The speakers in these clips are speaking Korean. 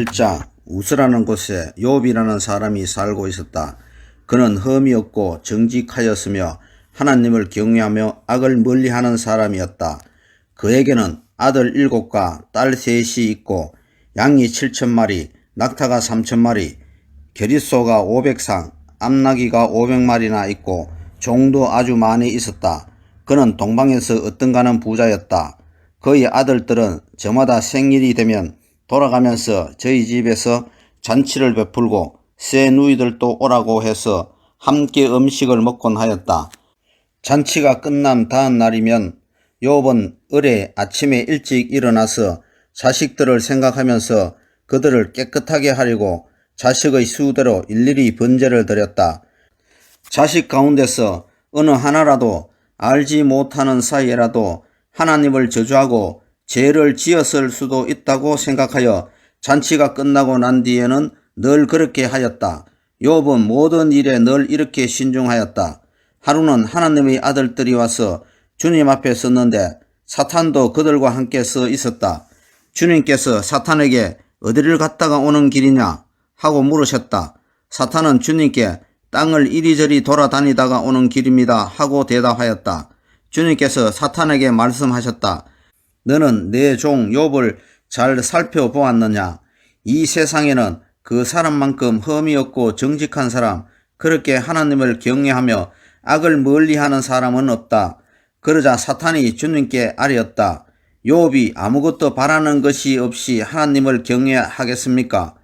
1장 우스라는 곳에 욥이라는 사람이 살고 있었다. 그는 흠이 없고 정직하였으며 하나님을 경외하며 악을 멀리하는 사람이었다. 그에게는 아들 7과 딸 3이 있고 양이 7,000마리, 낙타가 3,000마리, 게릿소가 500상, 암나귀가 500마리나 있고 종도 아주 많이 있었다. 그는 동방에서 어떤가는 부자였다. 그의 아들들은 저마다 생일이 되면 돌아가면서 저희 집에서 잔치를 베풀고 새 누이들도 오라고 해서 함께 음식을 먹곤 하였다. 잔치가 끝난 다음 날이면 욥은 을에 아침에 일찍 일어나서 자식들을 생각하면서 그들을 깨끗하게 하려고 자식의 수대로 일일이 번제를 드렸다. 자식 가운데서 어느 하나라도 알지 못하는 사이에라도 하나님을 저주하고 죄를 지었을 수도 있다고 생각하여 잔치가 끝나고 난 뒤에는 늘 그렇게 하였다. 욥은 모든 일에 늘 이렇게 신중하였다. 하루는 하나님의 아들들이 와서 주님 앞에 섰는데 사탄도 그들과 함께 서 있었다. 주님께서 사탄에게 어디를 갔다가 오는 길이냐 하고 물으셨다. 사탄은 주님께 땅을 이리저리 돌아다니다가 오는 길입니다 하고 대답하였다. 주님께서 사탄에게 말씀하셨다. 너는 내 종 욥을 잘 살펴보았느냐? 이 세상에는 그 사람만큼 흠이 없고 정직한 사람, 그렇게 하나님을 경외하며 악을 멀리하는 사람은 없다. 그러자 사탄이 주님께 아뢰었다. 욥이 아무것도 바라는 것이 없이 하나님을 경외하겠습니까?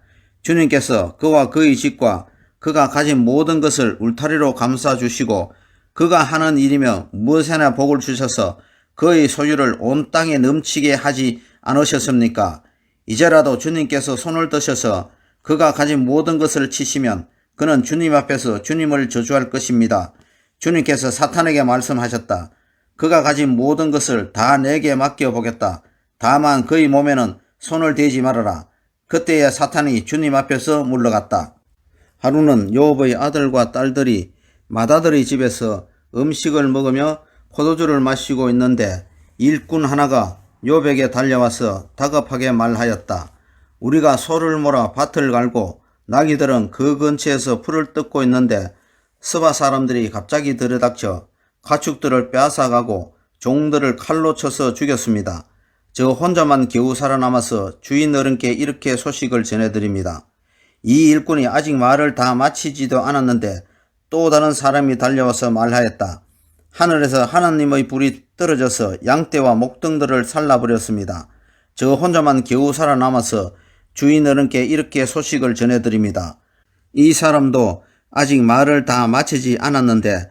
주님께서 그와 그의 집과 그가 가진 모든 것을 울타리로 감싸주시고 그가 하는 일이며 무엇에나 복을 주셔서 그의 소유를 온 땅에 넘치게 하지 않으셨습니까? 이제라도 주님께서 손을 드셔서 그가 가진 모든 것을 치시면 그는 주님 앞에서 주님을 저주할 것입니다. 주님께서 사탄에게 말씀하셨다. 그가 가진 모든 것을 다 내게 맡겨보겠다. 다만 그의 몸에는 손을 대지 말아라. 그때에 사탄이 주님 앞에서 물러갔다. 하루는 욥의 아들과 딸들이 맏아들의 집에서 음식을 먹으며 포도주를 마시고 있는데 일꾼 하나가 욥에게 달려와서 다급하게 말하였다. 우리가 소를 몰아 밭을 갈고 나귀들은 그 근처에서 풀을 뜯고 있는데 스바 사람들이 갑자기 들이닥쳐 가축들을 빼앗아가고 종들을 칼로 쳐서 죽였습니다. 저 혼자만 겨우 살아남아서 주인 어른께 이렇게 소식을 전해드립니다. 이 일꾼이 아직 말을 다 마치지도 않았는데 또 다른 사람이 달려와서 말하였다. 하늘에서 하나님의 불이 떨어져서 양떼와 목등들을 살라버렸습니다. 저 혼자만 겨우 살아남아서 주인 어른께 이렇게 소식을 전해드립니다. 이 사람도 아직 말을 다 마치지 않았는데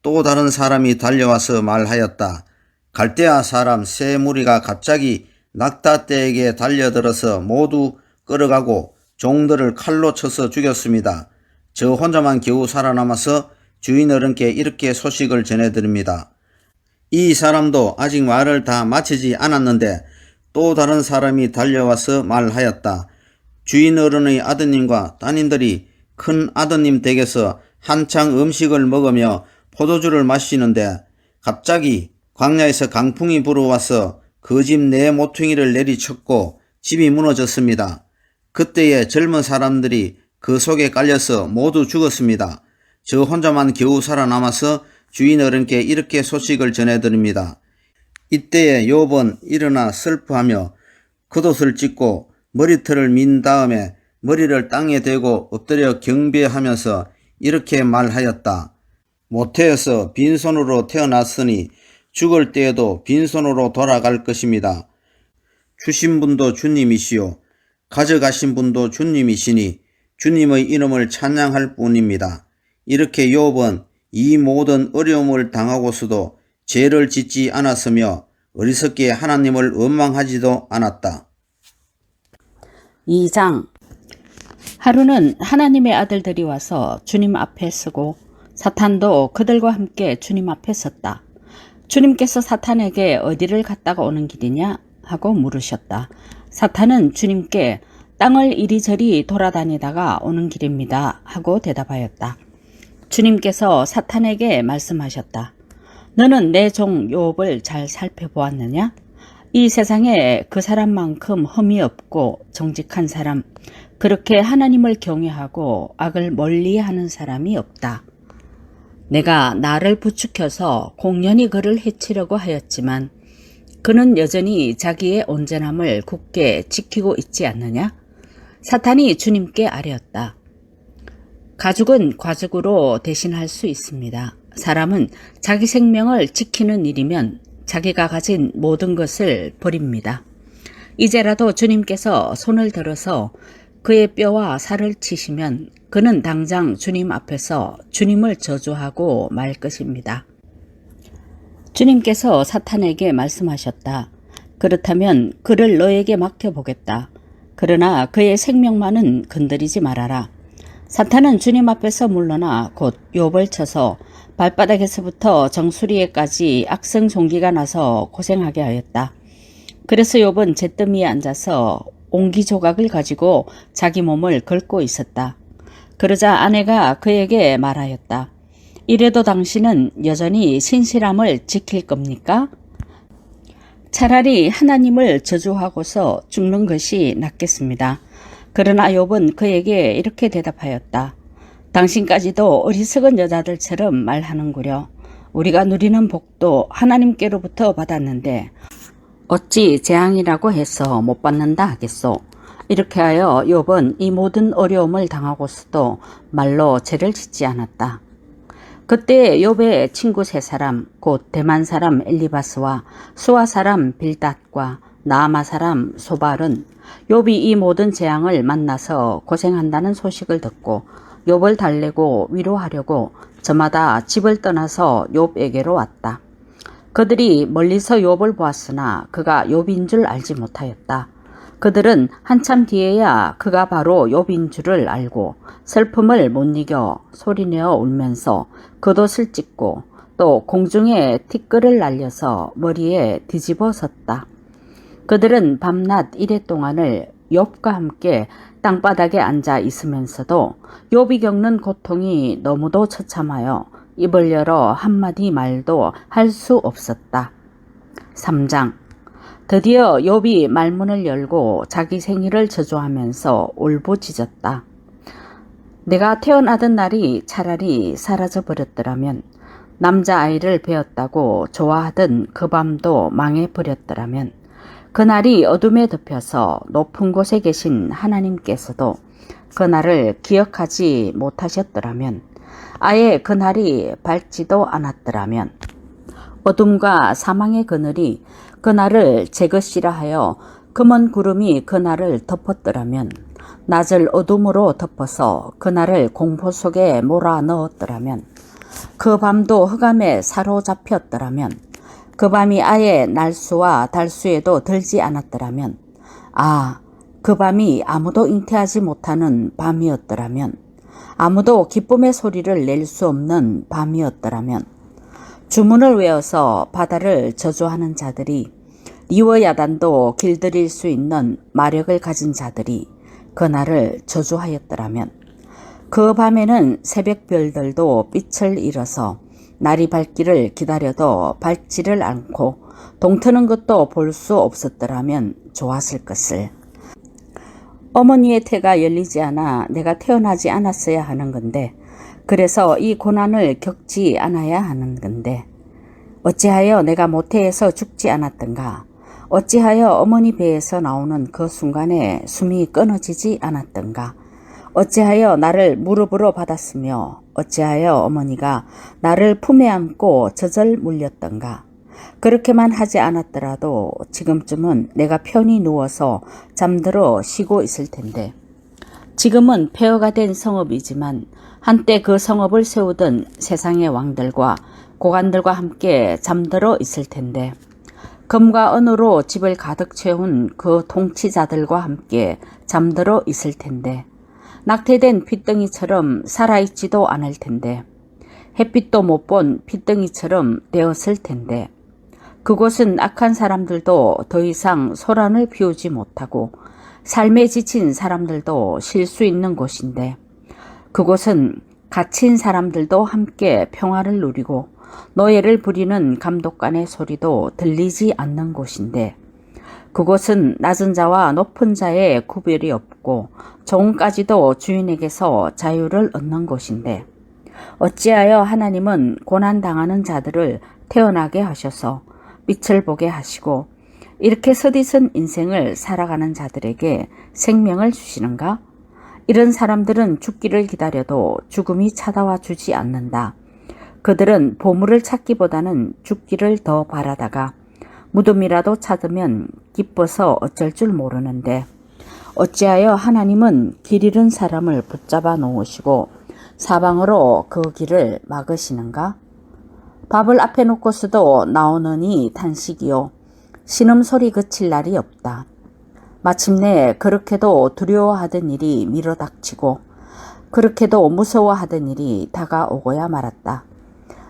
또 다른 사람이 달려와서 말하였다. 갈대아 사람 세 무리가 갑자기 낙타떼에게 달려들어서 모두 끌어가고 종들을 칼로 쳐서 죽였습니다. 저 혼자만 겨우 살아남아서 주인 어른께 이렇게 소식을 전해드립니다. 이 사람도 아직 말을 다 마치지 않았는데 또 다른 사람이 달려와서 말하였다. 주인 어른의 아드님과 따님들이 큰 아드님 댁에서 한창 음식을 먹으며 포도주를 마시는데 갑자기 광야에서 강풍이 불어와서 그 집 내 모퉁이를 내리쳤고 집이 무너졌습니다. 그때에 젊은 사람들이 그 속에 깔려서 모두 죽었습니다. 저 혼자만 겨우 살아남아서 주인 어른께 이렇게 소식을 전해드립니다. 이때에 욥은 일어나 슬퍼하며 겉옷을 찢고 머리털을 민 다음에 머리를 땅에 대고 엎드려 경배하면서 이렇게 말하였다. 모태에서 빈손으로 태어났으니 죽을 때에도 빈손으로 돌아갈 것입니다. 주신 분도 주님이시요 가져가신 분도 주님이시니 주님의 이름을 찬양할 뿐입니다. 이렇게 욥은 이 모든 어려움을 당하고서도 죄를 짓지 않았으며 어리석게 하나님을 원망하지도 않았다. 2장 하루는 하나님의 아들들이 와서 주님 앞에 서고 사탄도 그들과 함께 주님 앞에 섰다. 주님께서 사탄에게 어디를 갔다가 오는 길이냐 하고 물으셨다. 사탄은 주님께 땅을 이리저리 돌아다니다가 오는 길입니다 하고 대답하였다. 주님께서 사탄에게 말씀하셨다. 너는 내 종 욥을 잘 살펴보았느냐? 이 세상에 그 사람만큼 흠이 없고 정직한 사람, 그렇게 하나님을 경외하고 악을 멀리하는 사람이 없다. 내가 나를 부추겨서 공연히 그를 해치려고 하였지만 그는 여전히 자기의 온전함을 굳게 지키고 있지 않느냐? 사탄이 주님께 아뢰었다. 가죽은 가죽으로 대신할 수 있습니다. 사람은 자기 생명을 지키는 일이면 자기가 가진 모든 것을 버립니다. 이제라도 주님께서 손을 들어서 그의 뼈와 살을 치시면 그는 당장 주님 앞에서 주님을 저주하고 말 것입니다. 주님께서 사탄에게 말씀하셨다. 그렇다면 그를 너에게 맡겨보겠다. 그러나 그의 생명만은 건드리지 말아라. 사탄은 주님 앞에서 물러나 곧 욥을 쳐서 발바닥에서부터 정수리에까지 악성 종기가 나서 고생하게 하였다. 그래서 욥은 잿더미에 앉아서 옹기 조각을 가지고 자기 몸을 긁고 있었다. 그러자 아내가 그에게 말하였다. 이래도 당신은 여전히 신실함을 지킬 겁니까? 차라리 하나님을 저주하고서 죽는 것이 낫겠습니다. 그러나 욥은 그에게 이렇게 대답하였다. 당신까지도 어리석은 여자들처럼 말하는구려. 우리가 누리는 복도 하나님께로부터 받았는데 어찌 재앙이라고 해서 못 받는다 하겠소. 이렇게 하여 욥은 이 모든 어려움을 당하고서도 말로 죄를 짓지 않았다. 그때 욥의 친구 세 사람, 곧 대만 사람 엘리바스와 수아 사람 빌닷과 나아마 사람 소발은 욥이 이 모든 재앙을 만나서 고생한다는 소식을 듣고 욥을 달래고 위로하려고 저마다 집을 떠나서 욥에게로 왔다. 그들이 멀리서 욥을 보았으나 그가 욥인 줄 알지 못하였다. 그들은 한참 뒤에야 그가 바로 욥인 줄을 알고 슬픔을 못 이겨 소리내어 울면서 겉옷을 찢고 또 공중에 티끌을 날려서 머리에 뒤집어 섰다. 그들은 밤낮 이래 동안을 욥과 함께 땅바닥에 앉아 있으면서도 욥이 겪는 고통이 너무도 처참하여 입을 열어 한마디 말도 할 수 없었다. 3장. 드디어 욥이 말문을 열고 자기 생일을 저주하면서 울부짖었다. 내가 태어나던 날이 차라리 사라져 버렸더라면, 남자아이를 베었다고 좋아하던 그 밤도 망해버렸더라면, 그날이 어둠에 덮여서 높은 곳에 계신 하나님께서도 그날을 기억하지 못하셨더라면, 아예 그날이 밝지도 않았더라면, 어둠과 사망의 그늘이 그날을 제 것이라 하여 검은 구름이 그날을 덮었더라면, 낮을 어둠으로 덮어서 그날을 공포 속에 몰아 넣었더라면, 그 밤도 흑암에 사로잡혔더라면, 그 밤이 아예 날수와 달수에도 들지 않았더라면, 그 밤이 아무도 잉태하지 못하는 밤이었더라면, 아무도 기쁨의 소리를 낼 수 없는 밤이었더라면, 주문을 외워서 바다를 저주하는 자들이, 리워야단도 길들일 수 있는 마력을 가진 자들이 그날을 저주하였더라면, 그 밤에는 새벽별들도 빛을 잃어서 날이 밝기를 기다려도 밝지를 않고 동트는 것도 볼 수 없었더라면 좋았을 것을. 어머니의 태가 열리지 않아 내가 태어나지 않았어야 하는 건데, 그래서 이 고난을 겪지 않아야 하는 건데, 어찌하여 내가 모태에서 죽지 않았던가? 어찌하여 어머니 배에서 나오는 그 순간에 숨이 끊어지지 않았던가? 어찌하여 나를 무릎으로 받았으며 어찌하여 어머니가 나를 품에 안고 저절 물렸던가? 그렇게만 하지 않았더라도 지금쯤은 내가 편히 누워서 잠들어 쉬고 있을 텐데, 지금은 폐허가 된 성읍이지만 한때 그 성읍을 세우던 세상의 왕들과 고관들과 함께 잠들어 있을 텐데, 금과 은으로 집을 가득 채운 그 통치자들과 함께 잠들어 있을 텐데, 낙태된 핏덩이처럼 살아있지도 않을 텐데, 햇빛도 못 본 핏덩이처럼 되었을 텐데, 그곳은 악한 사람들도 더 이상 소란을 피우지 못하고 삶에 지친 사람들도 쉴 수 있는 곳인데, 그곳은 갇힌 사람들도 함께 평화를 누리고 노예를 부리는 감독관의 소리도 들리지 않는 곳인데, 그곳은 낮은 자와 높은 자의 구별이 없고 종까지도 주인에게서 자유를 얻는 곳인데 어찌하여 하나님은 고난당하는 자들을 태어나게 하셔서 빛을 보게 하시고 이렇게 서디슨 인생을 살아가는 자들에게 생명을 주시는가? 이런 사람들은 죽기를 기다려도 죽음이 찾아와 주지 않는다. 그들은 보물을 찾기보다는 죽기를 더 바라다가 무덤이라도 찾으면 기뻐서 어쩔 줄 모르는데 어찌하여 하나님은 길 잃은 사람을 붙잡아 놓으시고 사방으로 그 길을 막으시는가? 밥을 앞에 놓고서도 나오느니 탄식이요 신음소리 그칠 날이 없다. 마침내 그렇게도 두려워하던 일이 밀어닥치고 그렇게도 무서워하던 일이 다가오고야 말았다.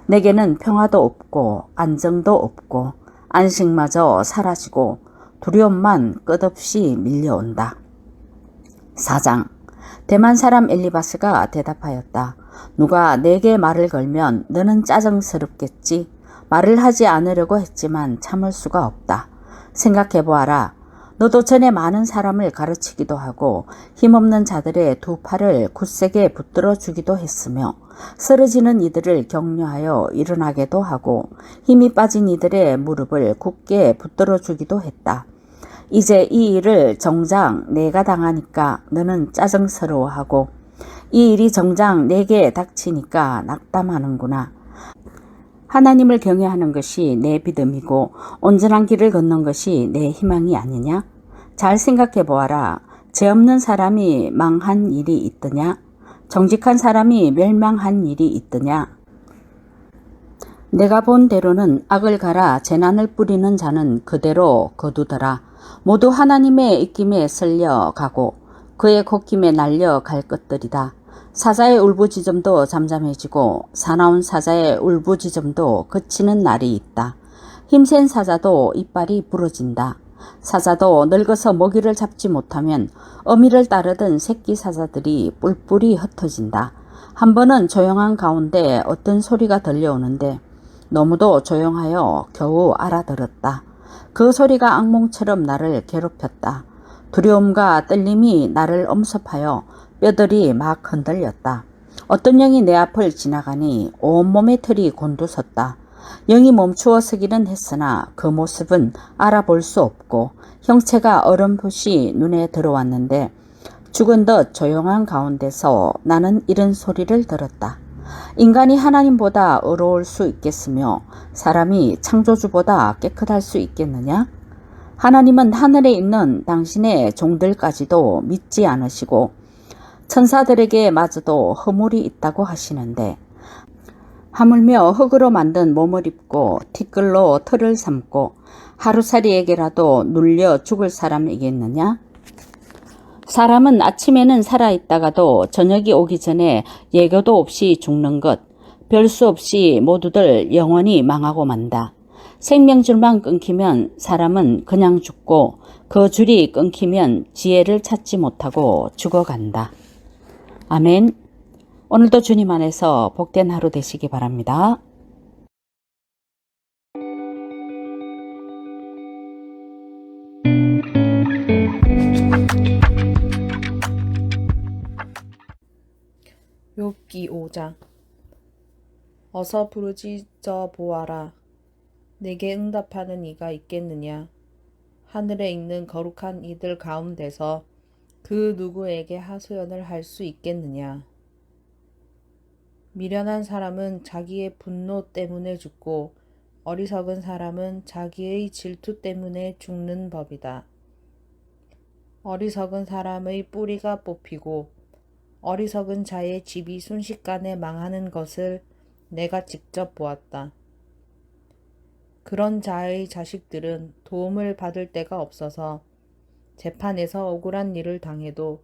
내게는 평화도 없고 안정도 없고 안식마저 사라지고 두려움만 끝없이 밀려온다. 4장 대만 사람 엘리바스가 대답하였다. 누가 내게 말을 걸면 너는 짜증스럽겠지. 말을 하지 않으려고 했지만 참을 수가 없다. 생각해보아라. 너도 전에 많은 사람을 가르치기도 하고 힘없는 자들의 두 팔을 굳세게 붙들어 주기도 했으며 쓰러지는 이들을 격려하여 일어나게도 하고 힘이 빠진 이들의 무릎을 굳게 붙들어 주기도 했다. 이제 이 일을 정작 내가 당하니까 너는 짜증스러워하고 이 일이 정작 내게 닥치니까 낙담하는구나. 하나님을 경외하는 것이 내 믿음이고 온전한 길을 걷는 것이 내 희망이 아니냐? 잘 생각해 보아라. 죄 없는 사람이 망한 일이 있더냐? 정직한 사람이 멸망한 일이 있더냐? 내가 본 대로는 악을 갈아 재난을 뿌리는 자는 그대로 거두더라. 모두 하나님의 입김에 쓸려가고 그의 콧김에 날려갈 것들이다. 사자의 울부짖음도 잠잠해지고 사나운 사자의 울부짖음도 그치는 날이 있다. 힘센 사자도 이빨이 부러진다. 사자도 늙어서 먹이를 잡지 못하면 어미를 따르던 새끼 사자들이 뿔뿔이 흩어진다. 한 번은 조용한 가운데 어떤 소리가 들려오는데 너무도 조용하여 겨우 알아들었다. 그 소리가 악몽처럼 나를 괴롭혔다. 두려움과 떨림이 나를 엄습하여 뼈들이 막 흔들렸다. 어떤 영이 내 앞을 지나가니 온몸의 털이 곤두섰다. 영이 멈추어 서기는 했으나 그 모습은 알아볼 수 없고 형체가 어렴풋이 눈에 들어왔는데 죽은 듯 조용한 가운데서 나는 이런 소리를 들었다. 인간이 하나님보다 의로울 수 있겠으며 사람이 창조주보다 깨끗할 수 있겠느냐? 하나님은 하늘에 있는 당신의 종들까지도 믿지 않으시고 천사들에게 마저도 허물이 있다고 하시는데 하물며 흙으로 만든 몸을 입고 티끌로 털을 삼고 하루살이에게라도 눌려 죽을 사람이겠느냐? 사람은 아침에는 살아있다가도 저녁이 오기 전에 예고도 없이 죽는 것, 별 수 없이 모두들 영원히 망하고 만다. 생명줄만 끊기면 사람은 그냥 죽고 그 줄이 끊기면 지혜를 찾지 못하고 죽어간다. 아멘. 오늘도 주님 안에서 복된 하루 되시기 바랍니다. 욥기 5장. 어서 부르짖어 보아라. 내게 응답하는 이가 있겠느냐? 하늘에 있는 거룩한 이들 가운데서 그 누구에게 하소연을 할 수 있겠느냐? 미련한 사람은 자기의 분노 때문에 죽고 어리석은 사람은 자기의 질투 때문에 죽는 법이다. 어리석은 사람의 뿌리가 뽑히고 어리석은 자의 집이 순식간에 망하는 것을 내가 직접 보았다. 그런 자의 자식들은 도움을 받을 데가 없어서 재판에서 억울한 일을 당해도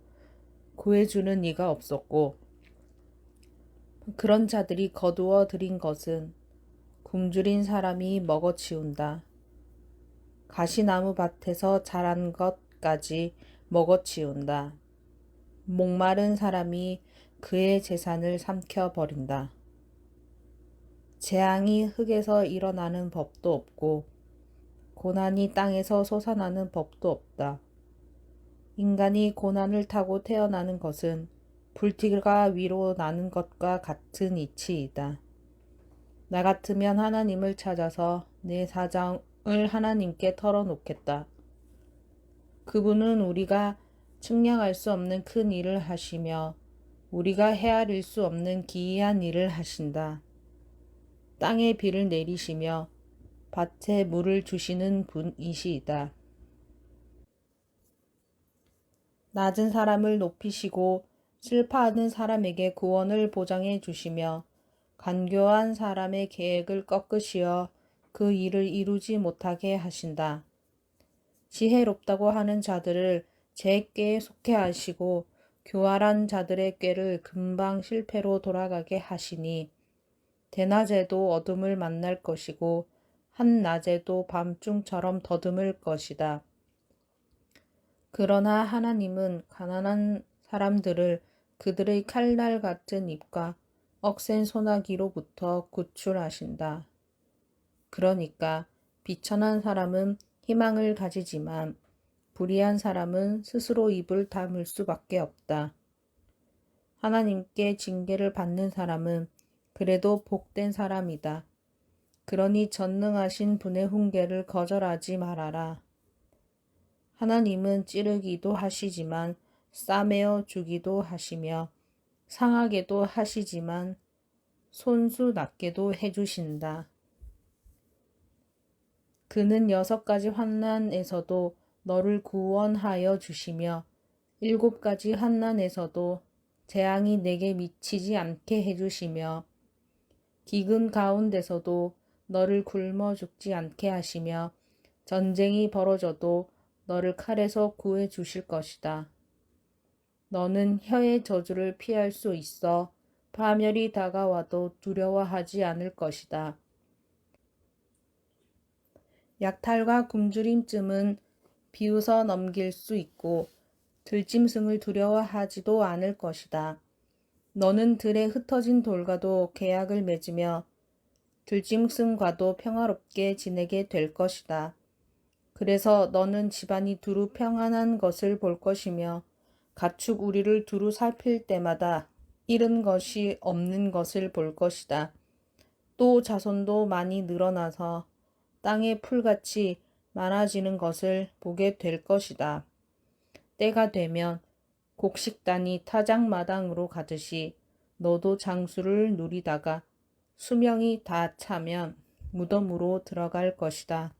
구해주는 이가 없었고 그런 자들이 거두어 들인 것은 굶주린 사람이 먹어치운다. 가시나무 밭에서 자란 것까지 먹어치운다. 목마른 사람이 그의 재산을 삼켜버린다. 재앙이 흙에서 일어나는 법도 없고 고난이 땅에서 솟아나는 법도 없다. 인간이 고난을 타고 태어나는 것은 불티가 위로 나는 것과 같은 이치이다. 나 같으면 하나님을 찾아서 내 사정을 하나님께 털어놓겠다. 그분은 우리가 측량할 수 없는 큰 일을 하시며 우리가 헤아릴 수 없는 기이한 일을 하신다. 땅에 비를 내리시며 밭에 물을 주시는 분이시이다. 낮은 사람을 높이시고 슬퍼하는 사람에게 구원을 보장해 주시며 간교한 사람의 계획을 꺾으시어 그 일을 이루지 못하게 하신다. 지혜롭다고 하는 자들을 제 꾀에 속해 하시고 교활한 자들의 꾀를 금방 실패로 돌아가게 하시니 대낮에도 어둠을 만날 것이고 한낮에도 밤중처럼 더듬을 것이다. 그러나 하나님은 가난한 사람들을 그들의 칼날 같은 입과 억센 소나기로부터 구출하신다. 그러니까 비천한 사람은 희망을 가지지만 불의한 사람은 스스로 입을 다물 수밖에 없다. 하나님께 징계를 받는 사람은 그래도 복된 사람이다. 그러니 전능하신 분의 훈계를 거절하지 말아라. 하나님은 찌르기도 하시지만 싸매어 주기도 하시며 상하게도 하시지만 손수 낫게도 해주신다. 그는 6가지 환난에서도 너를 구원하여 주시며 7가지 환난에서도 재앙이 내게 미치지 않게 해주시며 기근 가운데서도 너를 굶어 죽지 않게 하시며 전쟁이 벌어져도 너를 칼에서 구해 주실 것이다. 너는 혀의 저주를 피할 수 있어 파멸이 다가와도 두려워하지 않을 것이다. 약탈과 굶주림쯤은 비웃어 넘길 수 있고 들짐승을 두려워하지도 않을 것이다. 너는 들에 흩어진 돌과도 계약을 맺으며 들짐승과도 평화롭게 지내게 될 것이다. 그래서 너는 집안이 두루 평안한 것을 볼 것이며 가축 우리를 두루 살필 때마다 잃은 것이 없는 것을 볼 것이다. 또 자손도 많이 늘어나서 땅의 풀같이 많아지는 것을 보게 될 것이다. 때가 되면 곡식단이 타작마당으로 가듯이 너도 장수를 누리다가 수명이 다 차면 무덤으로 들어갈 것이다.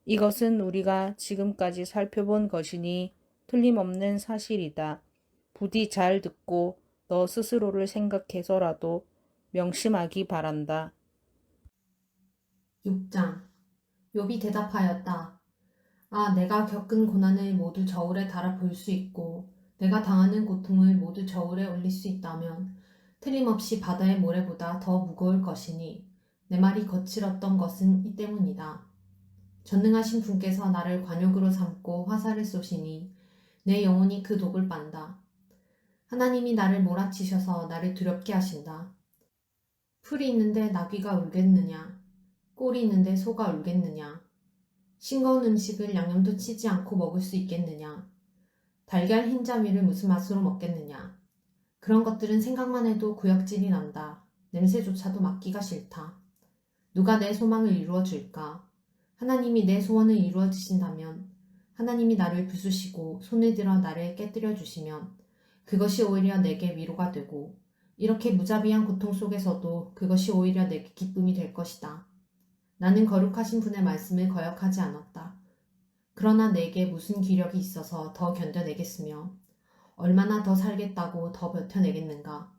이것은 우리가 지금까지 살펴본 것이니 틀림없는 사실이다. 부디 잘 듣고 너 스스로를 생각해서라도 명심하기 바란다. 6장 욥이 대답하였다. 아, 내가 겪은 고난을 모두 저울에 달아 볼 수 있고 내가 당하는 고통을 모두 저울에 올릴 수 있다면 틀림없이 바다의 모래보다 더 무거울 것이니 내 말이 거칠었던 것은 이 때문이다. 전능하신 분께서 나를 관역으로 삼고 화살을 쏘시니 내 영혼이 그 독을 빤다. 하나님이 나를 몰아치셔서 나를 두렵게 하신다. 풀이 있는데 나귀가 울겠느냐? 꼴이 있는데 소가 울겠느냐? 싱거운 음식을 양념도 치지 않고 먹을 수 있겠느냐? 달걀 흰자미를 무슨 맛으로 먹겠느냐? 그런 것들은 생각만 해도 구역질이 난다. 냄새조차도 맡기가 싫다. 누가 내 소망을 이루어 줄까? 하나님이 내 소원을 이루어 주신다면, 하나님이 나를 부수시고 손을 들어 나를 깨뜨려 주시면 그것이 오히려 내게 위로가 되고 이렇게 무자비한 고통 속에서도 그것이 오히려 내게 기쁨이 될 것이다. 나는 거룩하신 분의 말씀을 거역하지 않았다. 그러나 내게 무슨 기력이 있어서 더 견뎌내겠으며 얼마나 더 살겠다고 더 버텨내겠는가.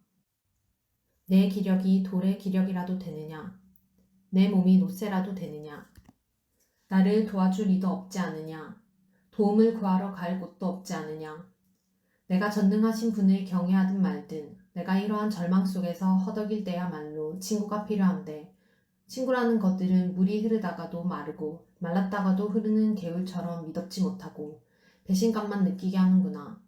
내 기력이 돌의 기력이라도 되느냐? 내 몸이 노쇠라도 되느냐? 나를 도와줄 이도 없지 않으냐? 도움을 구하러 갈 곳도 없지 않으냐? 내가 전능하신 분을 경외하든 말든 내가 이러한 절망 속에서 허덕일 때야말로 친구가 필요한데 친구라는 것들은 물이 흐르다가도 마르고 말랐다가도 흐르는 개울처럼 미덥지 못하고 배신감만 느끼게 하는구나.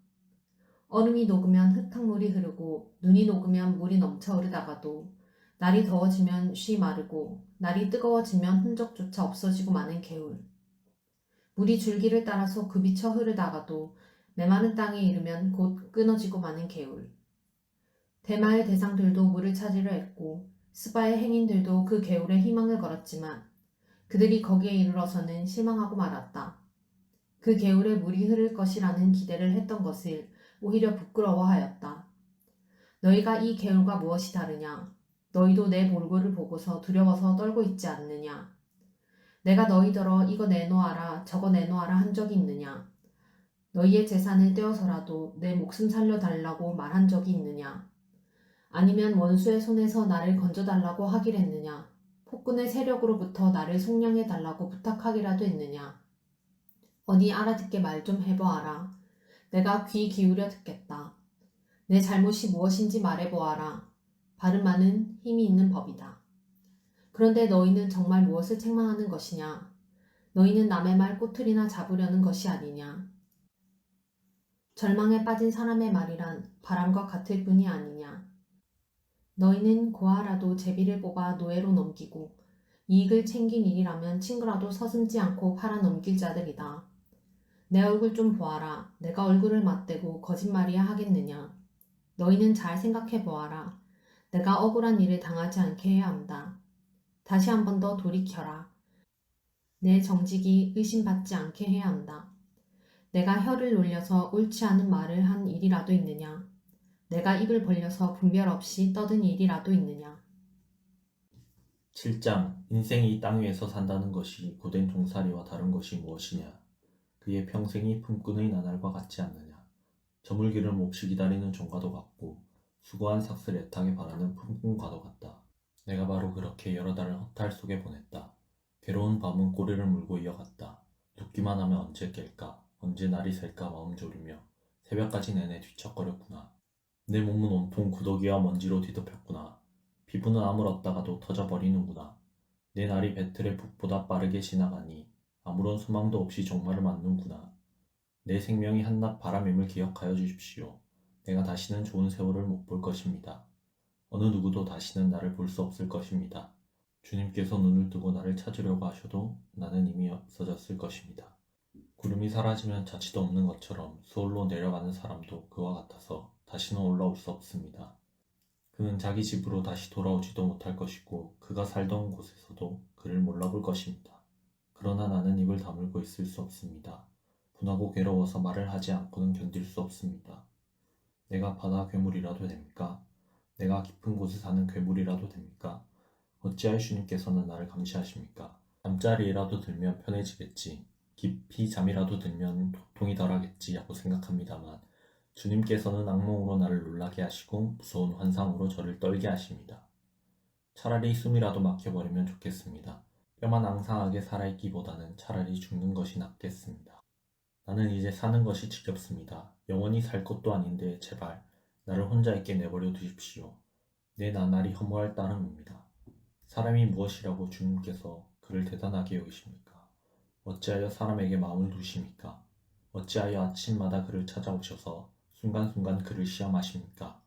얼음이 녹으면 흙탕물이 흐르고 눈이 녹으면 물이 넘쳐 흐르다가도 날이 더워지면 쉬 마르고 날이 뜨거워지면 흔적조차 없어지고 마는 개울. 물이 줄기를 따라서 굽이쳐 흐르다가도 메마른 땅에 이르면 곧 끊어지고 마는 개울. 대마의 대상들도 물을 찾으려 했고 스바의 행인들도 그 개울에 희망을 걸었지만 그들이 거기에 이르러서는 실망하고 말았다. 그 개울에 물이 흐를 것이라는 기대를 했던 것을 오히려 부끄러워하였다. 너희가 이 개울과 무엇이 다르냐? 너희도 내 몰골을 보고서 두려워서 떨고 있지 않느냐? 내가 너희더러 이거 내놓아라 저거 내놓아라 한 적이 있느냐? 너희의 재산을 떼어서라도 내 목숨 살려달라고 말한 적이 있느냐? 아니면 원수의 손에서 나를 건져달라고 하길 했느냐? 폭군의 세력으로부터 나를 속량해달라고 부탁하기라도 했느냐? 어디 알아듣게 말 좀 해보아라. 내가 귀 기울여 듣겠다. 내 잘못이 무엇인지 말해보아라. 바른 말은 힘이 있는 법이다. 그런데 너희는 정말 무엇을 책망하는 것이냐? 너희는 남의 말 꼬투리나 잡으려는 것이 아니냐? 절망에 빠진 사람의 말이란 바람과 같을 뿐이 아니냐? 너희는 고아라도 제비를 뽑아 노예로 넘기고 이익을 챙긴 일이라면 친구라도 서슴지 않고 팔아 넘길 자들이다. 내 얼굴 좀 보아라. 내가 얼굴을 맞대고 거짓말이야 하겠느냐? 너희는 잘 생각해 보아라. 내가 억울한 일을 당하지 않게 해야 한다. 다시 한 번 더 돌이켜라. 내 정직이 의심받지 않게 해야 한다. 내가 혀를 놀려서 옳지 않은 말을 한 일이라도 있느냐? 내가 입을 벌려서 분별 없이 떠든 일이라도 있느냐? 7장 인생이 이 땅 위에서 산다는 것이 고된 종살이와 다른 것이 무엇이냐? 그의 평생이 품꾼의 나날과 같지 않느냐? 저물기를 몹시 기다리는 종과도 같고 수고한 삭슬 애타게 바라는 품꾼과도 같다. 내가 바로 그렇게 여러 달을 허탈 속에 보냈다. 괴로운 밤은 꼬리를 물고 이어갔다. 눕기만 하면 언제 깰까? 언제 날이 셀까 마음 졸이며 새벽까지 내내 뒤척거렸구나. 내 몸은 온통 구더기와 먼지로 뒤덮였구나. 피부는 아물었다가도 터져버리는구나. 내 날이 배틀의 북보다 빠르게 지나가니 아무런 소망도 없이 종말을 맞는구나. 내 생명이 한낱 바람임을 기억하여 주십시오. 내가 다시는 좋은 세월을 못 볼 것입니다. 어느 누구도 다시는 나를 볼 수 없을 것입니다. 주님께서 눈을 뜨고 나를 찾으려고 하셔도 나는 이미 없어졌을 것입니다. 구름이 사라지면 자취도 없는 것처럼 서울로 내려가는 사람도 그와 같아서 다시는 올라올 수 없습니다. 그는 자기 집으로 다시 돌아오지도 못할 것이고 그가 살던 곳에서도 그를 몰라볼 것입니다. 그러나 나는 입을 다물고 있을 수 없습니다. 분하고 괴로워서 말을 하지 않고는 견딜 수 없습니다. 내가 바다 괴물이라도 됩니까? 내가 깊은 곳에 사는 괴물이라도 됩니까? 어찌하여 주님께서는 나를 감시하십니까? 잠자리라도 들면 편해지겠지. 깊이 잠이라도 들면 고통이 덜하겠지 하고 생각합니다만 주님께서는 악몽으로 나를 놀라게 하시고 무서운 환상으로 저를 떨게 하십니다. 차라리 숨이라도 막혀버리면 좋겠습니다. 뼈만 앙상하게 살아있기보다는 차라리 죽는 것이 낫겠습니다. 나는 이제 사는 것이 지겹습니다. 영원히 살 것도 아닌데 제발 나를 혼자 있게 내버려 두십시오. 내 나날이 허무할 따름입니다. 사람이 무엇이라고 주님께서 그를 대단하게 여기십니까? 어찌하여 사람에게 마음을 두십니까? 어찌하여 아침마다 그를 찾아오셔서 순간순간 그를 시험하십니까?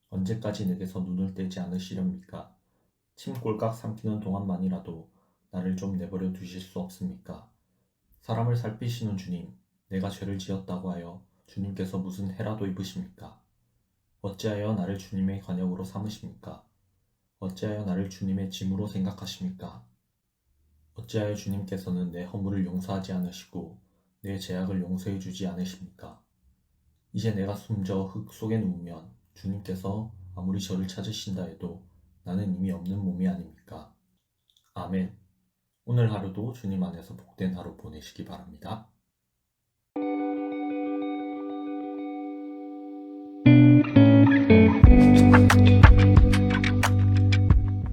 언제까지 내게서 눈을 떼지 않으시렵니까? 침 꼴깍 삼키는 동안만이라도 나를 좀 내버려 두실 수 없습니까? 사람을 살피시는 주님, 내가 죄를 지었다고 하여 주님께서 무슨 해라도 입으십니까? 어찌하여 나를 주님의 관역으로 삼으십니까? 어찌하여 나를 주님의 짐으로 생각하십니까? 어찌하여 주님께서는 내 허물을 용서하지 않으시고 내 죄악을 용서해 주지 않으십니까? 이제 내가 숨져 흙 속에 누우면 주님께서 아무리 저를 찾으신다 해도 나는 이미 없는 몸이 아닙니까? 아멘. 오늘 하루도 주님 안에서 복된 하루 보내시기 바랍니다.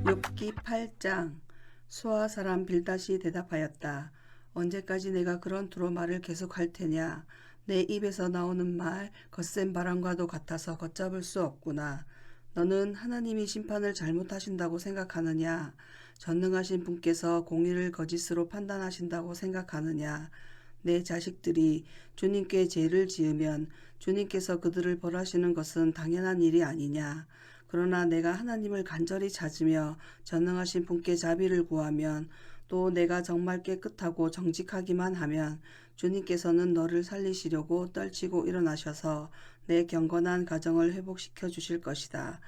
욥기 8장. 수아 사람 빌닷이 대답하였다. 언제까지 내가 그런 두루마를 계속할 테냐? 내 입에서 나오는 말 거센 바람과도 같아서 걷잡을 수 없구나. 너는 하나님이 심판을 잘못하신다고 생각하느냐? 전능하신 분께서 공의를 거짓으로 판단하신다고 생각하느냐? 내 자식들이 주님께 죄를 지으면 주님께서 그들을 벌하시는 것은 당연한 일이 아니냐? 그러나 내가 하나님을 간절히 찾으며 전능하신 분께 자비를 구하면 또 내가 정말 깨끗하고 정직하기만 하면 주님께서는 너를 살리시려고 떨치고 일어나셔서 내 경건한 가정을 회복시켜 주실 것이다.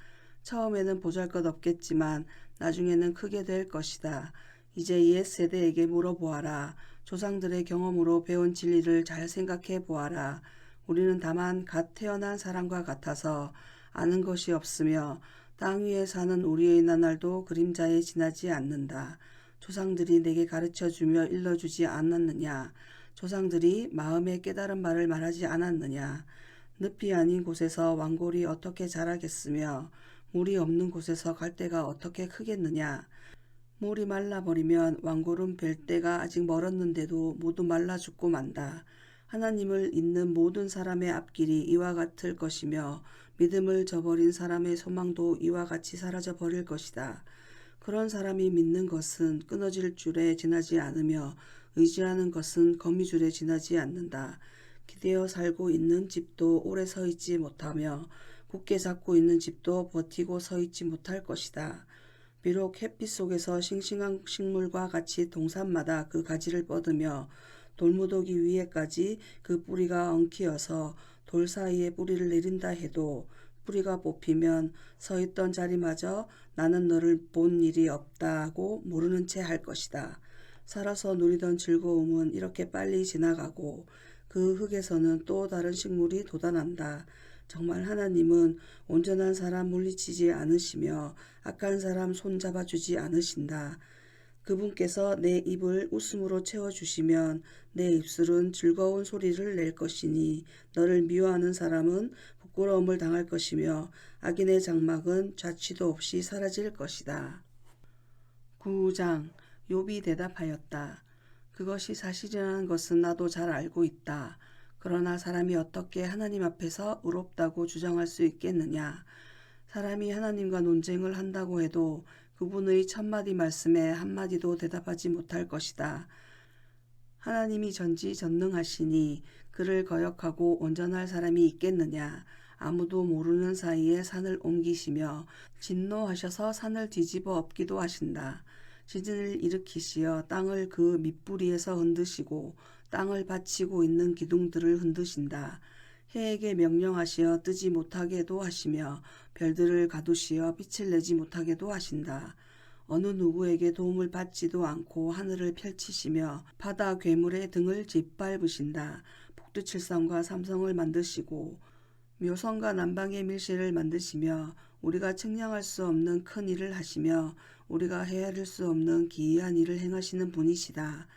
처음에는 보잘것없겠지만 나중에는 크게 될 것이다. 이제 옛 세대에게 물어보아라. 조상들의 경험으로 배운 진리를 잘 생각해 보아라. 우리는 다만 갓 태어난 사람과 같아서 아는 것이 없으며 땅 위에 사는 우리의 나날도 그림자에 지나지 않는다. 조상들이 내게 가르쳐주며 일러주지 않았느냐? 조상들이 마음에 깨달은 말을 말하지 않았느냐? 늪이 아닌 곳에서 왕골이 어떻게 자라겠으며 물이 없는 곳에서 갈대가 어떻게 크겠느냐? 물이 말라버리면 왕골은 뵐 때가 아직 멀었는데도 모두 말라 죽고 만다. 하나님을 잇는 모든 사람의 앞길이 이와 같을 것이며 믿음을 저버린 사람의 소망도 이와 같이 사라져 버릴 것이다. 그런 사람이 믿는 것은 끊어질 줄에 지나지 않으며 의지하는 것은 거미줄에 지나지 않는다. 기대어 살고 있는 집도 오래 서 있지 못하며 굳게 잡고 있는 집도 버티고 서 있지 못할 것이다. 비록 햇빛 속에서 싱싱한 식물과 같이 동산마다 그 가지를 뻗으며 돌무더기 위에까지 그 뿌리가 엉키어서 돌 사이에 뿌리를 내린다 해도 뿌리가 뽑히면 서 있던 자리마저 나는 너를 본 일이 없다고 모르는 채 할 것이다. 살아서 누리던 즐거움은 이렇게 빨리 지나가고 그 흙에서는 또 다른 식물이 돋아난다. 정말 하나님은 온전한 사람 물리치지 않으시며 악한 사람 손잡아주지 않으신다. 그분께서 내 입을 웃음으로 채워주시면 내 입술은 즐거운 소리를 낼 것이니 너를 미워하는 사람은 부끄러움을 당할 것이며 악인의 장막은 좌치도 없이 사라질 것이다. 9장 욥이 대답하였다. 그것이 사실이라는 것은 나도 잘 알고 있다. 그러나 사람이 어떻게 하나님 앞에서 의롭다고 주장할 수 있겠느냐. 사람이 하나님과 논쟁을 한다고 해도 그분의 천마디 말씀에 한마디도 대답하지 못할 것이다. 하나님이 전지전능하시니 그를 거역하고 온전할 사람이 있겠느냐. 아무도 모르는 사이에 산을 옮기시며 진노하셔서 산을 뒤집어 엎기도 하신다. 지진을 일으키시어 땅을 그 밑부리에서 흔드시고 땅을 받치고 있는 기둥들을 흔드신다. 해에게 명령하시어 뜨지 못하게도 하시며 별들을 가두시어 빛을 내지 못하게도 하신다. 어느 누구에게 도움을 받지도 않고 하늘을 펼치시며 바다 괴물의 등을 짓밟으신다. 북두칠성과 삼성을 만드시고 묘성과 남방의 밀실을 만드시며 우리가 측량할 수 없는 큰 일을 하시며 우리가 헤아릴 수 없는 기이한 일을 행하시는 분이시다.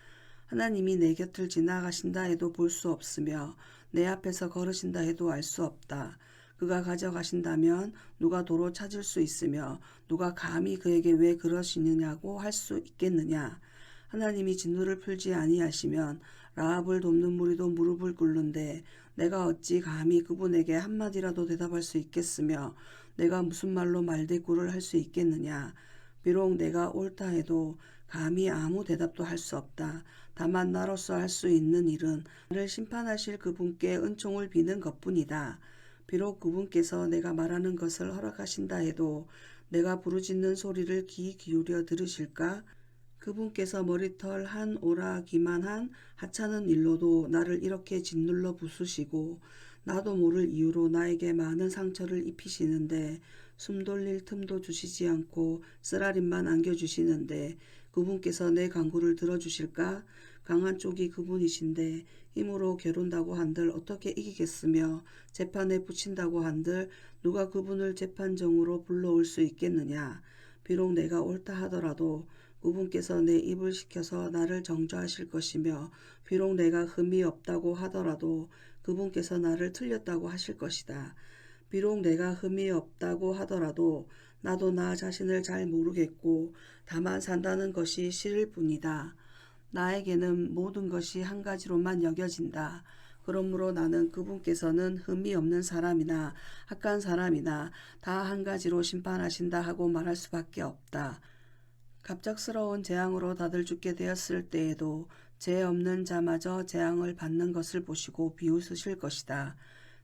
하나님이 내 곁을 지나가신다 해도 볼 수 없으며 내 앞에서 걸으신다 해도 알 수 없다. 그가 가져가신다면 누가 도로 찾을 수 있으며 누가 감히 그에게 왜 그러시느냐고 할 수 있겠느냐. 하나님이 진노를 풀지 아니하시면 라합을 돕는 무리도 무릎을 꿇는데 내가 어찌 감히 그분에게 한마디라도 대답할 수 있겠으며 내가 무슨 말로 말대꾸를 할 수 있겠느냐. 비록 내가 옳다 해도 감히 아무 대답도 할 수 없다. 다만 나로서 할 수 있는 일은 나를 심판하실 그분께 은총을 비는 것뿐이다. 비록 그분께서 내가 말하는 것을 허락하신다 해도 내가 부르짖는 소리를 귀 기울여 들으실까? 그분께서 머리털 한 오라기만 한 하찮은 일로도 나를 이렇게 짓눌러 부수시고 나도 모를 이유로 나에게 많은 상처를 입히시는데 숨 돌릴 틈도 주시지 않고 쓰라림만 안겨주시는데 그분께서 내 간구를 들어주실까? 강한 쪽이 그분이신데 힘으로 겨룬다고 한들 어떻게 이기겠으며 재판에 붙인다고 한들 누가 그분을 재판정으로 불러올 수 있겠느냐. 비록 내가 옳다 하더라도 그분께서 내 입을 시켜서 나를 정죄하실 것이며 비록 내가 흠이 없다고 하더라도 그분께서 나를 틀렸다고 하실 것이다. 비록 내가 흠이 없다고 하더라도 나도 나 자신을 잘 모르겠고 다만 산다는 것이 싫을 뿐이다. 나에게는 모든 것이 한 가지로만 여겨진다. 그러므로 나는 그분께서는 흠이 없는 사람이나 악한 사람이나 다 한 가지로 심판하신다 하고 말할 수밖에 없다. 갑작스러운 재앙으로 다들 죽게 되었을 때에도 죄 없는 자마저 재앙을 받는 것을 보시고 비웃으실 것이다.